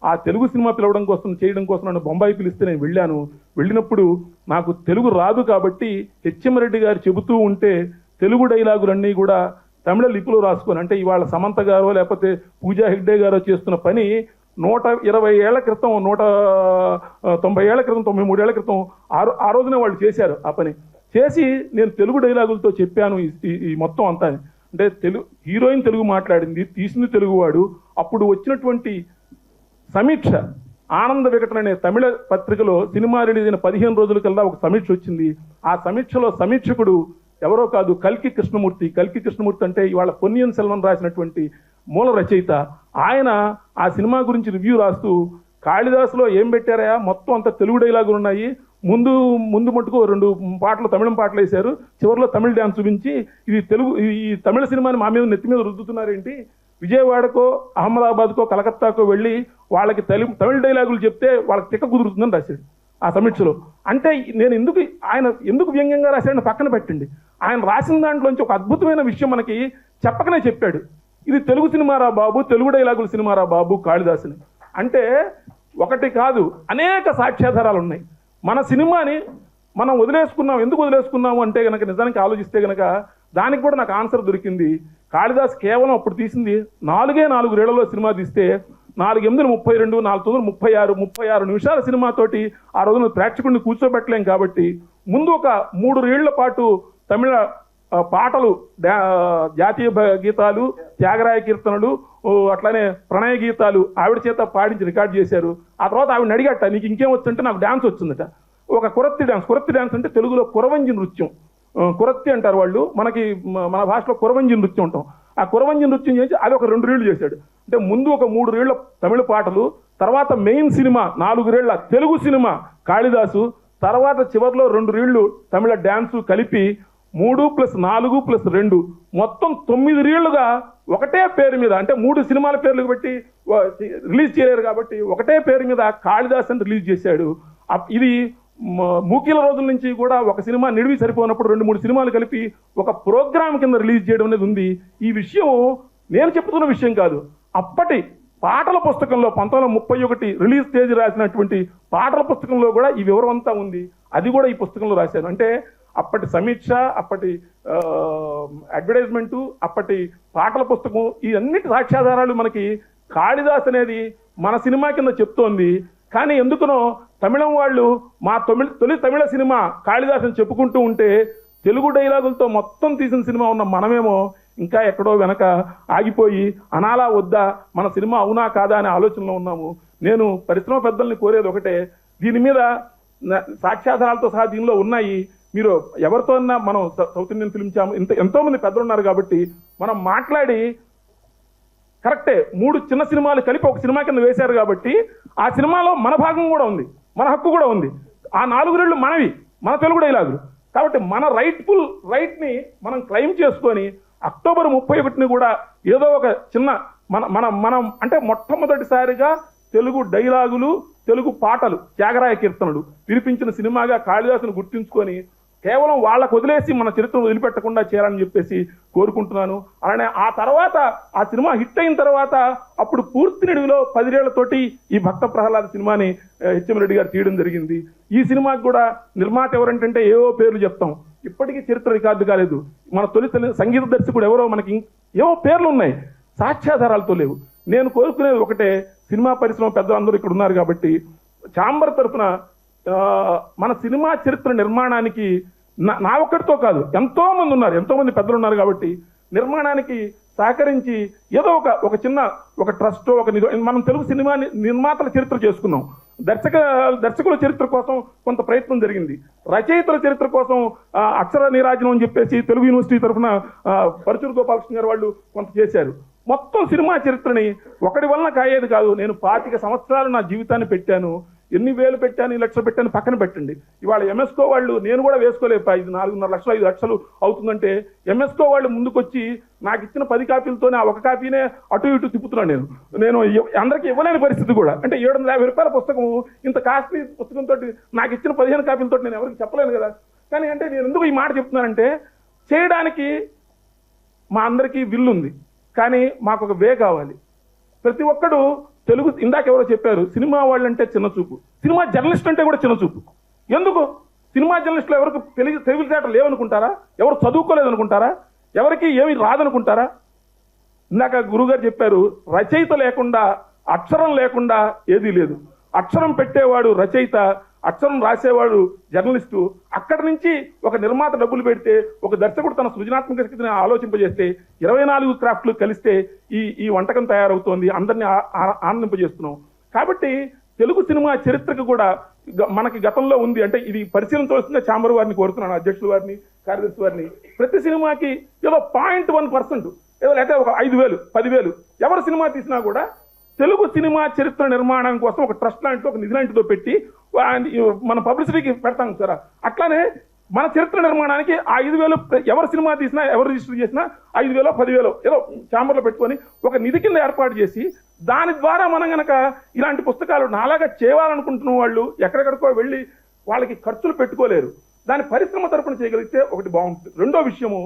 ఆ తెలుగు సినిమా పిలవడం కోసం, చేయడం కోసం నన్ను బొంబాయి పిలిస్తే నేను వెళ్ళాను. వెళ్ళినప్పుడు నాకు తెలుగు రాదు కాబట్టి హెచ్ఎం రెడ్డి గారు చెబుతూ ఉంటే తెలుగు డైలాగులన్నీ కూడా తమిళ లిపిలో రాసుకొని, అంటే ఇవాళ సమంత గారో లేకపోతే పూజా హెగ్డే గారో చేస్తున్న పని 120 ఏళ్ల క్రితం, 190 ఏళ్ల క్రితం, 93 ఏళ్ల క్రితం ఆ రోజునే వాళ్ళు చేశారు. ఆ పని చేసి నేను తెలుగు డైలాగులతో చెప్పాను ఈ మొత్తం అంతా. అంటే హీరోయిన్ తెలుగు మాట్లాడింది, తీసింది తెలుగువాడు. అప్పుడు వచ్చినటువంటి సమీక్ష, ఆనంద వికటన అనే తమిళ పత్రికలో సినిమా రిలీజ్ అయిన 15 రోజుల కల్లా ఒక సమీక్ష వచ్చింది. ఆ సమీక్షలో సమీక్షకుడు ఎవరో కాదు, కల్కి కృష్ణమూర్తి. కల్కి కృష్ణమూర్తి అంటే ఇవాళ పొన్నియిన్ సెల్వన్ రాసినటువంటి మూల రచయిత. ఆయన ఆ సినిమా గురించి రివ్యూ రాస్తూ, కాళిదాసులో ఏం పెట్టారా, మొత్తం అంతా తెలుగు డైలాగులు ఉన్నాయి, ముందు మట్టుకు 2 పాటలు తమిళం పాటలు వేశారు, చివరిలో తమిళ డ్యాన్స్ చూపించి ఇది తెలుగు, ఈ తమిళ సినిమాని మా మీద నెత్తి మీద రుద్దుతున్నారేంటి, విజయవాడకో అహ్మదాబాద్కో కలకత్తాకో వెళ్ళి వాళ్ళకి తమిళ డైలాగులు చెప్తే వాళ్ళకి తిక్క కుదురుతుందని రాశాడు ఆ సమీక్షలో. అంటే ఆయన ఎందుకు వ్యంగ్యంగా రాశాడని పక్కన పెట్టండి, ఆయన రాసిన దాంట్లోంచి ఒక అద్భుతమైన విషయం మనకి చెప్పకనే చెప్పాడు. ఇది తెలుగు సినిమారా బాబు, తెలుగు డైలాగుల సినిమారా బాబు కాళిదాసుని. అంటే ఒకటి కాదు, అనేక సాక్ష్యాధారాలు ఉన్నాయి. మన సినిమాని మనం వదిలేసుకున్నాం. ఎందుకు వదిలేసుకున్నాము అంటే కనుక, నిజానికి ఆలోచిస్తే కనుక దానికి కూడా నాకు ఆన్సర్ దొరికింది. కాళిదాస్ కేవలం అప్పుడు తీసింది 4 ఏళ్లలో సినిమా తీస్తే 4 8 32, 4 9 36 నిమిషాల సినిమాతోటి ఆ రోజున ప్రేక్షకుడిని కూర్చోబెట్టలేం. కాబట్టి ముందు ఒక 3 ఏళ్ల పాటు తమిళ పాటలు, జాతీయ గీతాలు, త్యాగరాయ కీర్తనలు, అట్లానే ప్రణయ గీతాలు ఆవిడ చేత పాడించి రికార్డ్ చేశారు. ఆ తర్వాత ఆవిడని అడిగట, నీకు ఇంకేం వచ్చిందంటే నాకు డ్యాన్స్ వచ్చిందట. ఒక కురత్తి డ్యాన్స్ అంటే తెలుగులో కురవంజి నృత్యం, కురత్తి అంటారు వాళ్ళు, మన భాషలో కురవంజి నృత్యం ఉంటాం. ఆ కురవంజి నృత్యం చేసి అది ఒక 2 ఏళ్ళు చేశాడు. అంటే ముందు ఒక 3 ఏళ్ల తమిళ పాటలు, తర్వాత మెయిన్ సినిమా 4 ఏళ్ల తెలుగు సినిమా కాళిదాసు, తర్వాత చివరిలో 2 ఏళ్ళు తమిళ డ్యాన్సు కలిపి 3 + 4 + 2 మొత్తం 9 ఏళ్లుగా ఒకటే పేరు మీద, అంటే 3 సినిమాల పేర్లు పెట్టి రిలీజ్ చేయలేరు కాబట్టి ఒకటే పేరు మీద కాళిదాస్ అని రిలీజ్ చేశాడు. ఇది మూకీల రోజుల నుంచి కూడా ఒక సినిమా నిడివి సరిపోయినప్పుడు 2-3 సినిమాలు కలిపి ఒక ప్రోగ్రామ్ కింద రిలీజ్ చేయడం అనేది ఉంది. ఈ విషయం నేను చెప్తున్న విషయం కాదు, అప్పటి పాటల పుస్తకంలో 1931 రిలీజ్ తేదీ రాసినటువంటి పాటల పుస్తకంలో కూడా ఈ వివరం అంతా ఉంది. అది కూడా ఈ పుస్తకంలో రాశాను. అంటే అప్పటి సమీక్ష, అప్పటి అడ్వర్టైజ్మెంటు, అప్పటి పాటల పుస్తకం, ఈ అన్నిటి సాక్ష్యాధారాలు మనకి కాళిదాస్ అనేది మన సినిమా కింద చెప్తోంది. కానీ ఎందుకునో తమిళం వాళ్ళు మా తొలి తమిళ సినిమా కాళిదాస్ అని చెప్పుకుంటూ ఉంటే తెలుగు డైలాగులతో మొత్తం తీసిన సినిమా ఉన్న మనమేమో ఇంకా ఎక్కడో వెనక ఆగిపోయి అనాలా వద్దా, మన సినిమా అవునా కాదా అనే ఆలోచనలో ఉన్నాము. నేను పరిశ్రమ పెద్దల్ని కోరేది ఒకటే, దీని మీద సాక్ష్యాధారాలతో సహా దీనిలో ఉన్నాయి. మీరు ఎవరితో అన్నా, మనం సౌత్ ఇండియన్ ఫిల్మ్ ఛాంబర్ ఎంతోమంది పెద్దలు ఉన్నారు కాబట్టి మనం మాట్లాడి, కరెక్టే 3 చిన్న సినిమాలు కలిపి ఒక సినిమా కింద వేశారు కాబట్టి ఆ సినిమాలో మన భాగం కూడా ఉంది, మన హక్కు కూడా ఉంది. ఆ 4 ఏళ్ళు మనవి, మన తెలుగు డైలాగులు కాబట్టి మన రైట్ని మనం క్లెయిమ్ చేసుకొని అక్టోబర్ 31ని కూడా ఏదో ఒక చిన్న మనం అంటే మొట్టమొదటిసారిగా తెలుగు డైలాగులు, తెలుగు పాటలు, త్యాగరాయ కీర్తనలు వినిపించిన సినిమాగా కాళిదాసును గుర్తించుకొని కేవలం వాళ్ళకు వదిలేసి మన చరిత్రను వదిలిపెట్టకుండా చేయాలని చెప్పేసి కోరుకుంటున్నాను. అలానే ఆ తర్వాత ఆ సినిమా హిట్ అయిన తర్వాత అప్పుడు పూర్తి నిడివిలో 10 ఏళ్లతోటి ఈ భక్త ప్రహ్లాద సినిమాని హెచ్ఎం రెడ్డి గారు తీయడం జరిగింది. ఈ సినిమాకి కూడా నిర్మాత ఎవరంటే ఏవో పేర్లు చెప్తాం, ఇప్పటికీ చరిత్ర రికార్డు కాలేదు. మన తొలి సంగీత దర్శకుడు ఎవరో మనకి ఏవో పేర్లు ఉన్నాయి, సాక్ష్యాధారాలతో లేవు. నేను కోరుకునేది ఒకటే, సినిమా పరిశ్రమ పెద్దలందరూ ఇక్కడ ఉన్నారు కాబట్టి ఛాంబర్ తరఫున మన సినిమా చరిత్ర నిర్మాణానికి నా ఒక్కడితో కాదు, ఎంతోమంది ఉన్నారు, ఎంతోమంది పెద్దలు ఉన్నారు కాబట్టి నిర్మాణానికి సహకరించి ఏదో ఒక చిన్న ఒక ట్రస్ట్ ఒక మనం తెలుగు సినిమా నిర్మాతల చరిత్ర చేసుకున్నాం. దర్శకుల చరిత్ర కోసం కొంత ప్రయత్నం జరిగింది. రచయితల చరిత్ర కోసం అక్షర నీరాజనం అని చెప్పేసి తెలుగు యూనివర్సిటీ తరఫున పరుచూరు గోపాలకృష్ణ గారు వాళ్ళు కొంత చేశారు. మొత్తం సినిమా చరిత్రని ఒకటి వలన కాయేది కాదు. నేను 25 సంవత్సరాలు నా జీవితాన్ని పెట్టాను, ఎన్ని వేలు పెట్టాను, 1 లక్షలు పెట్టాను పక్కన పెట్టండి. ఇవాళ ఎంఎస్కో వాళ్ళు, నేను కూడా వేసుకోలేదు, 4.5 లక్షలు 5 లక్షలు అవుతుందంటే ఎంఎస్కో వాళ్ళు ముందుకొచ్చి నాకు ఇచ్చిన 10 కాపీలతోనే ఆ ఒక కాపీనే అటు ఇటు తిప్పుతున్నాను. నేను అందరికీ ఇవ్వలేని పరిస్థితి కూడా, అంటే 750 రూపాయల పుస్తకం ఇంత కాస్ట్లీ పుస్తకంతో నాకు ఇచ్చిన 15 కాపీలతో నేను ఎవరికి చెప్పలేను కదా. కానీ అంటే నేను ఎందుకు ఈ మాట చెప్తున్నానంటే, చేయడానికి మా అందరికీ విల్లు ఉంది, కానీ మాకు ఒక వే కావాలి. ప్రతి ఒక్కడు తెలుగు, ఇందాక ఎవరో చెప్పారు సినిమా వాళ్ళు అంటే చిన్న చూపు, సినిమా జర్నలిస్ట్ అంటే కూడా చిన్న చూపు. ఎందుకు? సినిమా జర్నలిస్టులు ఎవరికి తెలివితేటలు లేవనుకుంటారా? ఎవరు చదువుకోలేదనుకుంటారా? ఎవరికి ఏమి రాదనుకుంటారా? ఇందాక గురుగారు చెప్పారు, రచయిత లేకుండా, అక్షరం లేకుండా ఏదీ లేదు. అక్షరం పెట్టేవాడు రచయిత, అక్షరం రాసేవాడు జర్నలిస్టు. అక్కడి నుంచి ఒక నిర్మాత డబ్బులు పెడితే, ఒక దర్శకుడు తన సృజనాత్మక శక్తిని ఆలోచింపజేస్తే, 24 క్రాఫ్ట్లు కలిస్తే ఈ వంటకం తయారవుతోంది, అందరినీ ఆనందింపజేస్తున్నాం. కాబట్టి తెలుగు సినిమా చరిత్రకు కూడా మనకి గతంలో ఉంది. అంటే ఇది పరిశీలించవలసిన ఛాంబర్ వారిని కోరుతున్నాను, అధ్యక్షుల వారిని, కార్యదర్శి వారిని. ప్రతి సినిమాకి ఏదో 0.1% ఏదో లేకపోతే ఒక 5,000 10,000 ఎవరు సినిమా తీసినా కూడా తెలుగు సినిమా చరిత్ర నిర్మాణం కోసం ఒక ట్రస్ట్ లాంటితో, ఒక నిధి లాంటితో పెట్టి మన పబ్లిసిటీకి పెడతాం సార్. అట్లానే మన చరిత్ర నిర్మాణానికి ఆ 5,000 ఎవరు సినిమా తీసినా, ఎవరు రిజిస్టర్ చేసినా 5,000 10,000 ఏదో ఛాంబర్లో పెట్టుకొని ఒక నిధి కింద ఏర్పాటు చేసి, దాని ద్వారా మనం గనక ఇలాంటి పుస్తకాలు నాలాగా చేయాలనుకుంటున్న వాళ్ళు ఎక్కడెక్కడికో వెళ్ళి వాళ్ళకి ఖర్చులు పెట్టుకోలేరు. దాని పరిశ్రమ తరపున చేయగలిగితే ఒకటి బాగుంటుంది. రెండో విషయము,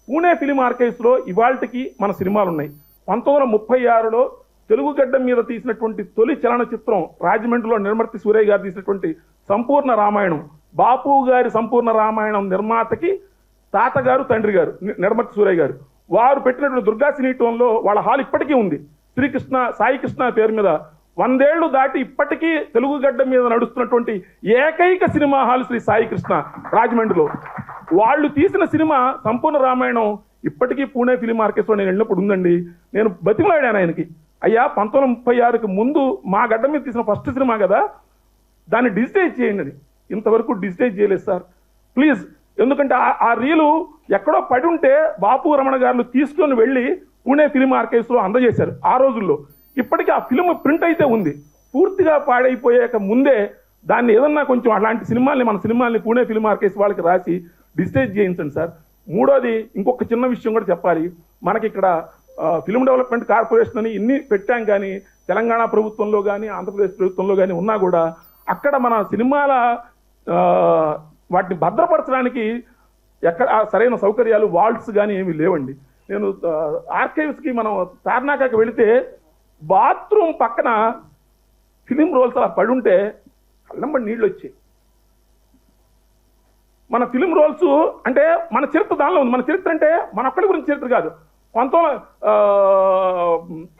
పూణే ఫిలిం ఆర్కైవ్స్లో ఇవాళకి మన సినిమాలు ఉన్నాయి. 1936లో తెలుగు గడ్డ మీద తీసినటువంటి తొలి చలనచిత్రం రాజమండ్రిలో నిర్మర్తి సూరయ్య గారు తీసినటువంటి సంపూర్ణ రామాయణం, బాపు గారి సంపూర్ణ రామాయణం నిర్మాతకి తాతగారు, తండ్రి గారు నిర్మర్తి సూరయ్య గారు, వారు పెట్టినటువంటి దుర్గా సినీటంలో వాళ్ళ హాల్ ఇప్పటికీ ఉంది. శ్రీకృష్ణ సాయి కృష్ణ పేరు మీద 100 ఏళ్లు దాటి ఇప్పటికీ తెలుగు గడ్డ మీద నడుస్తున్నటువంటి ఏకైక సినిమా హాల్ శ్రీ సాయి కృష్ణ రాజమండ్రిలో. వాళ్ళు తీసిన సినిమా సంపూర్ణ రామాయణం ఇప్పటికీ పూణే ఫిలిం ఆర్కెస్ట్రా నేను వెళ్ళినప్పుడు ఉందండి. నేను బతిమలాడాను ఆయనకి, అయ్యా 1936కి ముందు మా గడ్డ మీద తీసిన ఫస్ట్ సినిమా కదా, దాన్ని డిజిటైజ్ చేయండి అని. ఇంతవరకు డిజిటైజ్ చేయలేదు సార్, ప్లీజ్. ఎందుకంటే ఆ రీలు ఎక్కడో పడి ఉంటే బాపు రమణ గారు తీసుకొని వెళ్ళి పూణే ఫిలిం ఆర్కైవ్స్లో అందజేశారు ఆ రోజుల్లో. ఇప్పటికీ ఆ ఫిలిం ప్రింట్ అయితే ఉంది. పూర్తిగా పాడైపోయాక ముందే దాన్ని ఏదన్నా కొంచెం అలాంటి సినిమాల్ని, మన సినిమాల్ని పూణే ఫిలిం ఆర్కైవ్స్ వాళ్ళకి రాసి డిజిటైజ్ చేయించండి సార్. మూడోది, ఇంకొక చిన్న విషయం కూడా చెప్పాలి. మనకి ఇక్కడ ఫిలిం డెవలప్మెంట్ కార్పొరేషన్ అని ఇన్ని పెట్టాం, కానీ తెలంగాణ ప్రభుత్వంలో కానీ ఆంధ్రప్రదేశ్ ప్రభుత్వంలో కానీ ఉన్నా కూడా అక్కడ మన సినిమాల వాటిని భద్రపరచడానికి ఎక్కడ సరైన సౌకర్యాలు, వాల్ట్స్ కానీ ఏమీ లేవండి. నేను ఆర్కైవ్స్కి మనం తార్నాకాకి వెళితే బాత్రూమ్ పక్కన ఫిలిం రోల్స్ అలా పడుంటే కళ్ళంబడి నీళ్ళు వచ్చాయి. మన ఫిలిం రోల్స్ అంటే మన చరిత్ర దానిలో ఉంది. మన చరిత్ర అంటే మన ఒక్కడి గురించి చరిత్ర కాదు.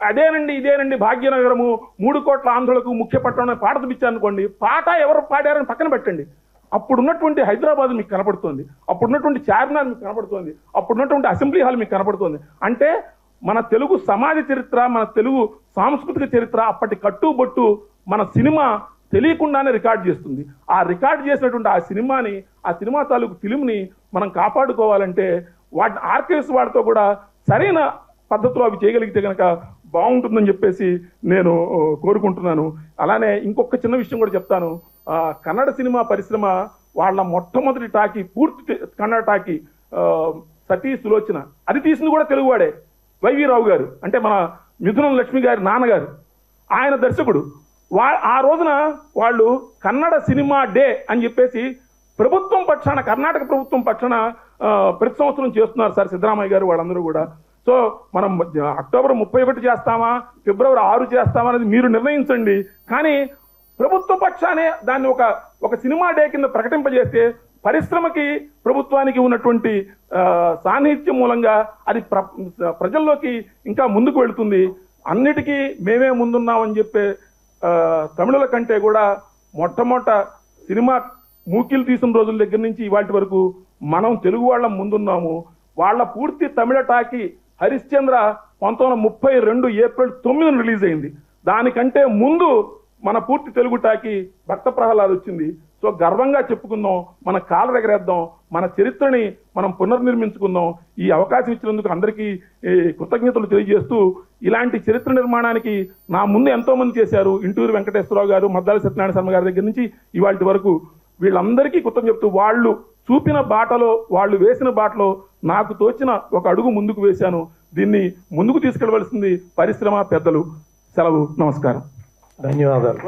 అదేనండి ఇదేనండి భాగ్యనగరము 3 కోట్ల ఆంధ్రులకు ముఖ్య పట్టణం పాట చూపించారనుకోండి, పాట ఎవరు పాడారని పక్కన పెట్టండి, అప్పుడున్నటువంటి హైదరాబాద్ మీకు కనపడుతుంది, అప్పుడున్నటువంటి చార్మినార్ మీకు కనపడుతుంది, అప్పుడున్నటువంటి అసెంబ్లీ హాల్ మీకు కనపడుతుంది. అంటే మన తెలుగు సమాజ చరిత్ర, మన తెలుగు సాంస్కృతిక చరిత్ర, అప్పటి కట్టుబొట్టు మన సినిమా తెలియకుండానే రికార్డ్ చేస్తుంది. ఆ రికార్డ్ చేసినటువంటి ఆ సినిమాని, ఆ సినిమా తాలూకు ఫిలింని మనం కాపాడుకోవాలంటే వాటి ఆర్కైవ్స్ వాటితో కూడా సరైన పద్ధతిలో అవి చేయగలిగితే కనుక బాగుంటుందని చెప్పేసి నేను కోరుకుంటున్నాను. అలానే ఇంకొక చిన్న విషయం కూడా చెప్తాను. కన్నడ సినిమా పరిశ్రమ వాళ్ళ మొట్టమొదటి టాకీ, పూర్తి కన్నడ టాకీ సతీ సులోచన, అది తీసింది కూడా తెలుగువాడే, వైవి రావు గారు, అంటే మన మిథునం లక్ష్మి గారి నాన్నగారు, ఆయన దర్శకుడు. ఆ రోజున వాళ్ళు కన్నడ సినిమా డే అని చెప్పేసి ప్రభుత్వం పక్షాన, కర్ణాటక ప్రభుత్వం పక్షాన ప్రతి సంవత్సరం చేస్తున్నారు సార్ సిద్ధరామయ్య గారు వాళ్ళందరూ కూడా. సో మనం అక్టోబర్ 31 చేస్తామా, ఫిబ్రవరి 6 చేస్తామా అనేది మీరు నిర్ణయించండి. కానీ ప్రభుత్వ పక్షానే దాన్ని ఒక సినిమా డే కింద ప్రకటింపజేస్తే పరిశ్రమకి ప్రభుత్వానికి ఉన్నటువంటి సాన్నిహిత్యం మూలంగా అది ప్రజల్లోకి ఇంకా ముందుకు వెళుతుంది. అన్నిటికీ మేమే ముందున్నామని చెప్పే తమిళుల కంటే కూడా మొట్టమొదట సినిమా మూకీలు తీసిన రోజుల దగ్గర నుంచి ఇవాటి వరకు మనం తెలుగు వాళ్ళం ముందున్నాము. వాళ్ళ పూర్తి తమిళ టాకీ హరిశ్చంద్ర 1932 ఏప్రిల్ 9 రిలీజ్ అయింది. దానికంటే ముందు మన పూర్తి తెలుగు టాకీ భక్త ప్రహ్లాద్ వచ్చింది. సో గర్వంగా చెప్పుకుందాం, మన కాళ్ళ ఎగరేద్దాం, మన చరిత్రని మనం పునర్నిర్మించుకుందాం. ఈ అవకాశం ఇచ్చినందుకు అందరికీ కృతజ్ఞతలు తెలియజేస్తూ, ఇలాంటి చరిత్ర నిర్మాణానికి నా ముందు ఎంతోమంది చేశారు. ఇంటూరు వెంకటేశ్వరరావు గారు, మద్దాలి సత్యనారాయణ శర్మ గారి దగ్గర నుంచి ఇవాళ వరకు వీళ్ళందరికీ కృతజ్ఞత చెప్తూ, వాళ్ళు చూపిన బాటలో, వాళ్ళు వేసిన బాటలో నాకు తోచిన ఒక అడుగు ముందుకు వేశాను. దీన్ని ముందుకు తీసుకెళ్లవలసింది పరిశ్రమ పెద్దలు. సెలవు, నమస్కారం, ధన్యవాదాలు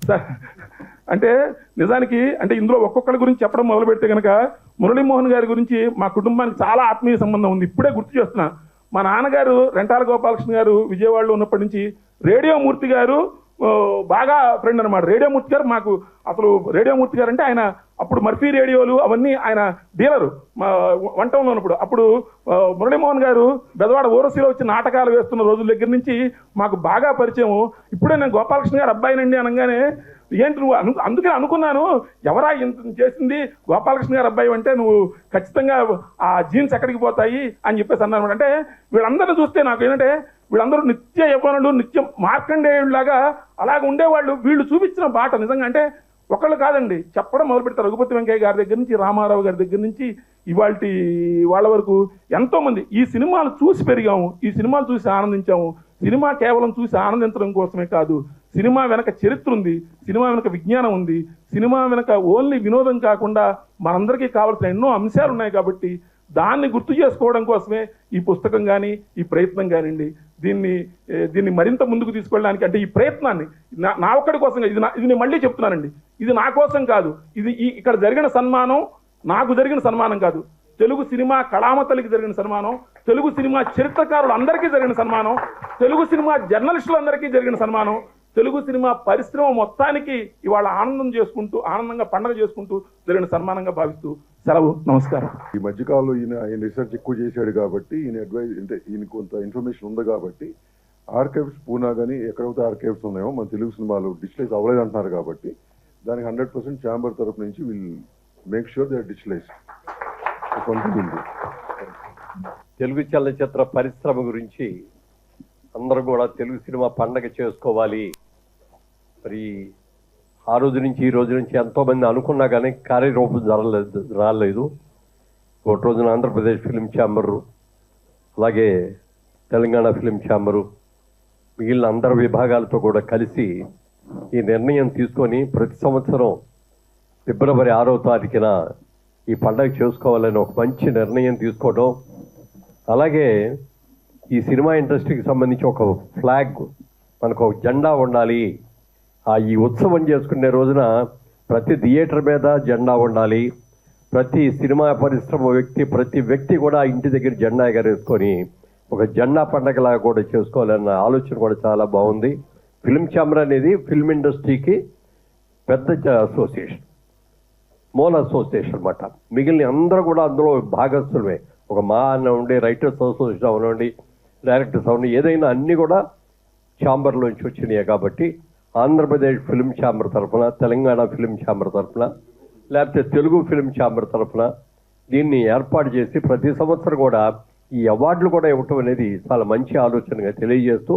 సార్. అంటే నిజానికి అంటే ఇందులో ఒక్కొక్కరి గురించి చెప్పడం మొదలు పెడితే కనుక మురళీమోహన్ గారి గురించి మా కుటుంబానికి చాలా ఆత్మీయ సంబంధం ఉంది. ఇప్పుడే గుర్తు చేస్తున్నా, మా నాన్నగారు రెంటాల గోపాలకృష్ణ గారు విజయవాడలో ఉన్నప్పటి నుంచి రేడియోమూర్తి గారు బాగా ఫ్రెండ్ అనమాట. రేడియోమూర్తి గారు మాకు అసలు రేడియోమూర్తి గారు అంటే ఆయన అప్పుడు మర్ఫీ రేడియోలు అవన్నీ ఆయన డీలరు వన్ టౌన్లో ఉన్నప్పుడు. అప్పుడు మురళీమోహన్ గారు బెదవాడ ఓరసీలో వచ్చి నాటకాలు వేస్తున్న రోజుల దగ్గర నుంచి మాకు బాగా పరిచయం. ఇప్పుడే నేను గోపాలకృష్ణ గారు అబ్బాయినండి అనగానే ఏంటి నువ్వు అందుకని అనుకున్నాను, ఎవరా ఇంత చేసింది గోపాలకృష్ణ గారు అబ్బాయి అంటే నువ్వు ఖచ్చితంగా ఆ జీన్స్ ఎక్కడికి పోతాయి అని చెప్పేసి అన్నారు. అంటే వీళ్ళందరినీ చూస్తే నాకు ఏంటంటే వీళ్ళందరూ నిత్య యవ్వనులు, నిత్యం మార్కండేయులాగా అలాగ ఉండేవాళ్ళు. వీళ్ళు చూపించిన బాట నిజంగా అంటే ఒకళ్ళు కాదండి, చెప్పడం మొదలు పెడతారు. రఘుపతి వెంకయ్య గారి దగ్గర నుంచి, రామారావు గారి దగ్గర నుంచి ఇవాల్టి వాళ్ళ వరకు ఎంతోమంది ఈ సినిమాలు చూసి పెరిగాము, ఈ సినిమాలు చూసి ఆనందించాము. సినిమా కేవలం చూసి ఆనందించడం కోసమే కాదు, సినిమా వెనక చరిత్ర ఉంది, సినిమా వెనక విజ్ఞానం ఉంది, సినిమా వెనక ఓన్లీ వినోదం కాకుండా మనందరికీ కావాల్సిన ఎన్నో అంశాలు ఉన్నాయి. కాబట్టి దాన్ని గుర్తు చేసుకోవడం కోసమే ఈ పుస్తకం కానీ ఈ ప్రయత్నం కానివ్వండి. దీన్ని మరింత ముందుకు తీసుకెళ్ళడానికి అంటే ఈ ప్రయత్నాన్ని నా ఒక్కడి కోసం ఇది నేను మళ్ళీ చెప్తున్నానండి, ఇది నా కోసం కాదు, ఇది ఇక్కడ జరిగిన సన్మానం నాకు జరిగిన సన్మానం కాదు, తెలుగు సినిమా కళామతలికి జరిగిన సన్మానం, తెలుగు సినిమా చరిత్రకారులు అందరికీ జరిగిన సన్మానం, తెలుగు సినిమా జర్నలిస్టులందరికీ జరిగిన సన్మానం, తెలుగు సినిమా పరిశ్రమ మొత్తానికి ఇవాళ ఆనందంగా పండగ చేసుకుంటూ జరిగిన సన్మానంగా భావిస్తూ సెలవు, నమస్కారం. ఈ మధ్యకాలంలో ఆయన రీసెర్చ్ ఎక్కువ చేశాడు కాబట్టి ఈయన అడ్వైజ్ అంటే ఈయన కొంత ఇన్ఫర్మేషన్ ఉంది కాబట్టి ఆర్కైవ్స్ పూనా కానీ ఎక్కడైతే ఆర్కైవ్స్ ఉన్నాయో మన తెలుగు సినిమాలు డిజిటలైజ్ అవ్వలేదు అంటున్నారు కాబట్టి దానికి 100% ఛాంబర్ తరఫు నుంచి will make sure they are digitalize. Telugu చలనచిత్ర పరిశ్రమ గురించి అందరూ కూడా తెలుగు సినిమా పండగ చేసుకోవాలి. మరి ఆ రోజు నుంచి ఈ రోజు నుంచి ఎంతోమంది అనుకున్నా కానీ కార్యరూపం రాలేదు. ఒక రోజున ఆంధ్రప్రదేశ్ ఫిలిం ఛాంబరు, అలాగే తెలంగాణ ఫిలిం ఛాంబరు, మిగిలిన అందరి విభాగాలతో కూడా కలిసి ఈ నిర్ణయం తీసుకొని ప్రతి సంవత్సరం ఫిబ్రవరి 6వ తారీఖున ఈ పండగ చేసుకోవాలని ఒక మంచి నిర్ణయం తీసుకోవడం, అలాగే ఈ సినిమా ఇండస్ట్రీకి సంబంధించి ఒక ఫ్లాగ్, మనకు ఒక జెండా ఉండాలి. ఈ ఉత్సవం చేసుకునే రోజున ప్రతి థియేటర్ మీద జెండా ఉండాలి. ప్రతి సినిమా పరిశ్రమ ప్రతి వ్యక్తి కూడా ఇంటి దగ్గర జెండా ఎగరేసుకొని ఒక జెండా పండగలాగా కూడా చేసుకోవాలన్న ఆలోచన కూడా చాలా బాగుంది. ఫిలిం ఛాంబర్ అనేది ఫిల్మ్ ఇండస్ట్రీకి పెద్ద అసోసియేషన్, మూల అసోసియేషన్ అన్నమాట. మిగిలిన అందరూ కూడా అందులో భాగస్థులమే. ఒక మా అన్న ఉండి, రైటర్స్ అసోసియేషన్ అవనండి, డైరెక్టర్స్ అవనండి, ఏదైనా అన్నీ కూడా ఛాంబర్లోంచి వచ్చినాయి. కాబట్టి ఆంధ్రప్రదేశ్ ఫిలిం ఛాంబర్ తరఫున, తెలంగాణ ఫిలిం ఛాంబర్ తరఫున, లేకపోతే తెలుగు ఫిలిం ఛాంబర్ తరఫున దీన్ని ఏర్పాటు చేసి ప్రతి సంవత్సరం కూడా ఈ అవార్డులు కూడా ఇవ్వటం అనేది చాలా మంచి ఆలోచనగా తెలియజేస్తూ,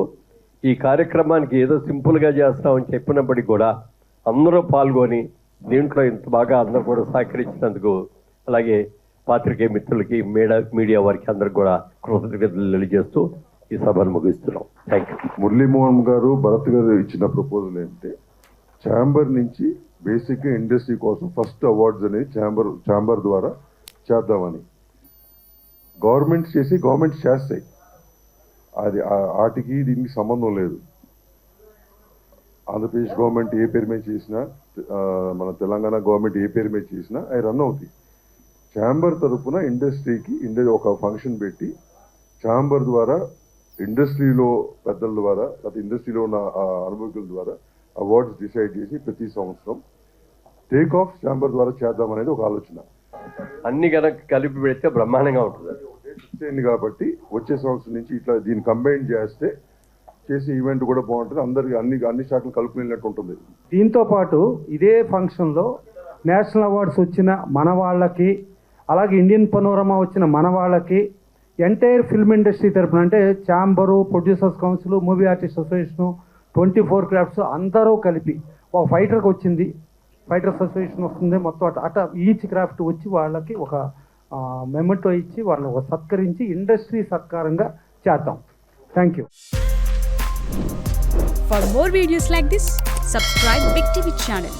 ఈ కార్యక్రమానికి ఏదో సింపుల్గా చేస్తామని చెప్పినప్పటికీ కూడా అందరూ పాల్గొని దీంట్లో ఇంత బాగా అందరూ కూడా సహకరించినందుకు, అలాగే పాత్రికేయ మిత్రులకి, మీడియా వారికి అందరికి కూడా కృతజ్ఞతలు తెలియజేస్తూ ఈ సభను ముగిస్తున్నాం. Thank you. మురళీమోహన్ గారు, భరత్ గారు ఇచ్చిన ప్రపోజల్ ఏంటంటే ఛాంబర్ నుంచి బేసిక్గా ఇండస్ట్రీ కోసం ఫస్ట్ అవార్డ్స్ అనేది ఛాంబర్ ద్వారా చేద్దామని. గవర్నమెంట్స్ చేస్తాయి, అది వాటికి దీనికి సంబంధం లేదు. ఆంధ్రప్రదేశ్ గవర్నమెంట్ ఏ పేరు మీద చేసినా, మన తెలంగాణ గవర్నమెంట్ ఏ పేరు మీద చేసినా అవి రన్ అవుతాయి. ఛాంబర్ తరఫున ఇండస్ట్రీకి ఒక ఫంక్షన్ పెట్టి ఛాంబర్ ద్వారా ఇండస్ట్రీలో పెద్దల ద్వారా లేకపోతే ఇండస్ట్రీలో ఉన్న అనుభవకుల ద్వారా అవార్డ్స్ డిసైడ్ చేసి ప్రతి సంవత్సరం టేక్ ఆఫ్ ఛాంబర్ ద్వారా చేద్దాం అనేది ఒక ఆలోచన. అన్ని కనుక కలిపి పెడితే బ్రహ్మాండంగా ఉంటుంది. అయింది కాబట్టి వచ్చే సంవత్సరం నుంచి ఇట్లా దీన్ని కంబైన్ చేస్తే చేసే ఈవెంట్ కూడా బాగుంటుంది. అందరికి అన్ని శాఖలు కలుపుకునేటట్టు ఉంటుంది. దీంతో పాటు ఇదే ఫంక్షన్లో నేషనల్ అవార్డ్స్ వచ్చిన మన వాళ్ళకి, అలాగే ఇండియన్ పనోరమా వచ్చిన మన వాళ్ళకి, ఎంటైర్ ఫిల్మ్ ఇండస్ట్రీ తరఫున అంటే chamber, producers council, movie artist association, 24 crafts అందరూ కలిపి ఒక ఫైటర్కి వచ్చింది, ఫైటర్స్ అసోసియేషన్ వస్తుంది, మొత్తం అట్లా ఈచ్ క్రాఫ్ట్ వచ్చి వాళ్ళకి ఒక మెమెంటో ఇచ్చి వాళ్ళని ఒక సత్కరించి ఇండస్ట్రీ సత్కారంగా చేద్దాం. Thank you. For more videos like this, subscribe Big TV channel.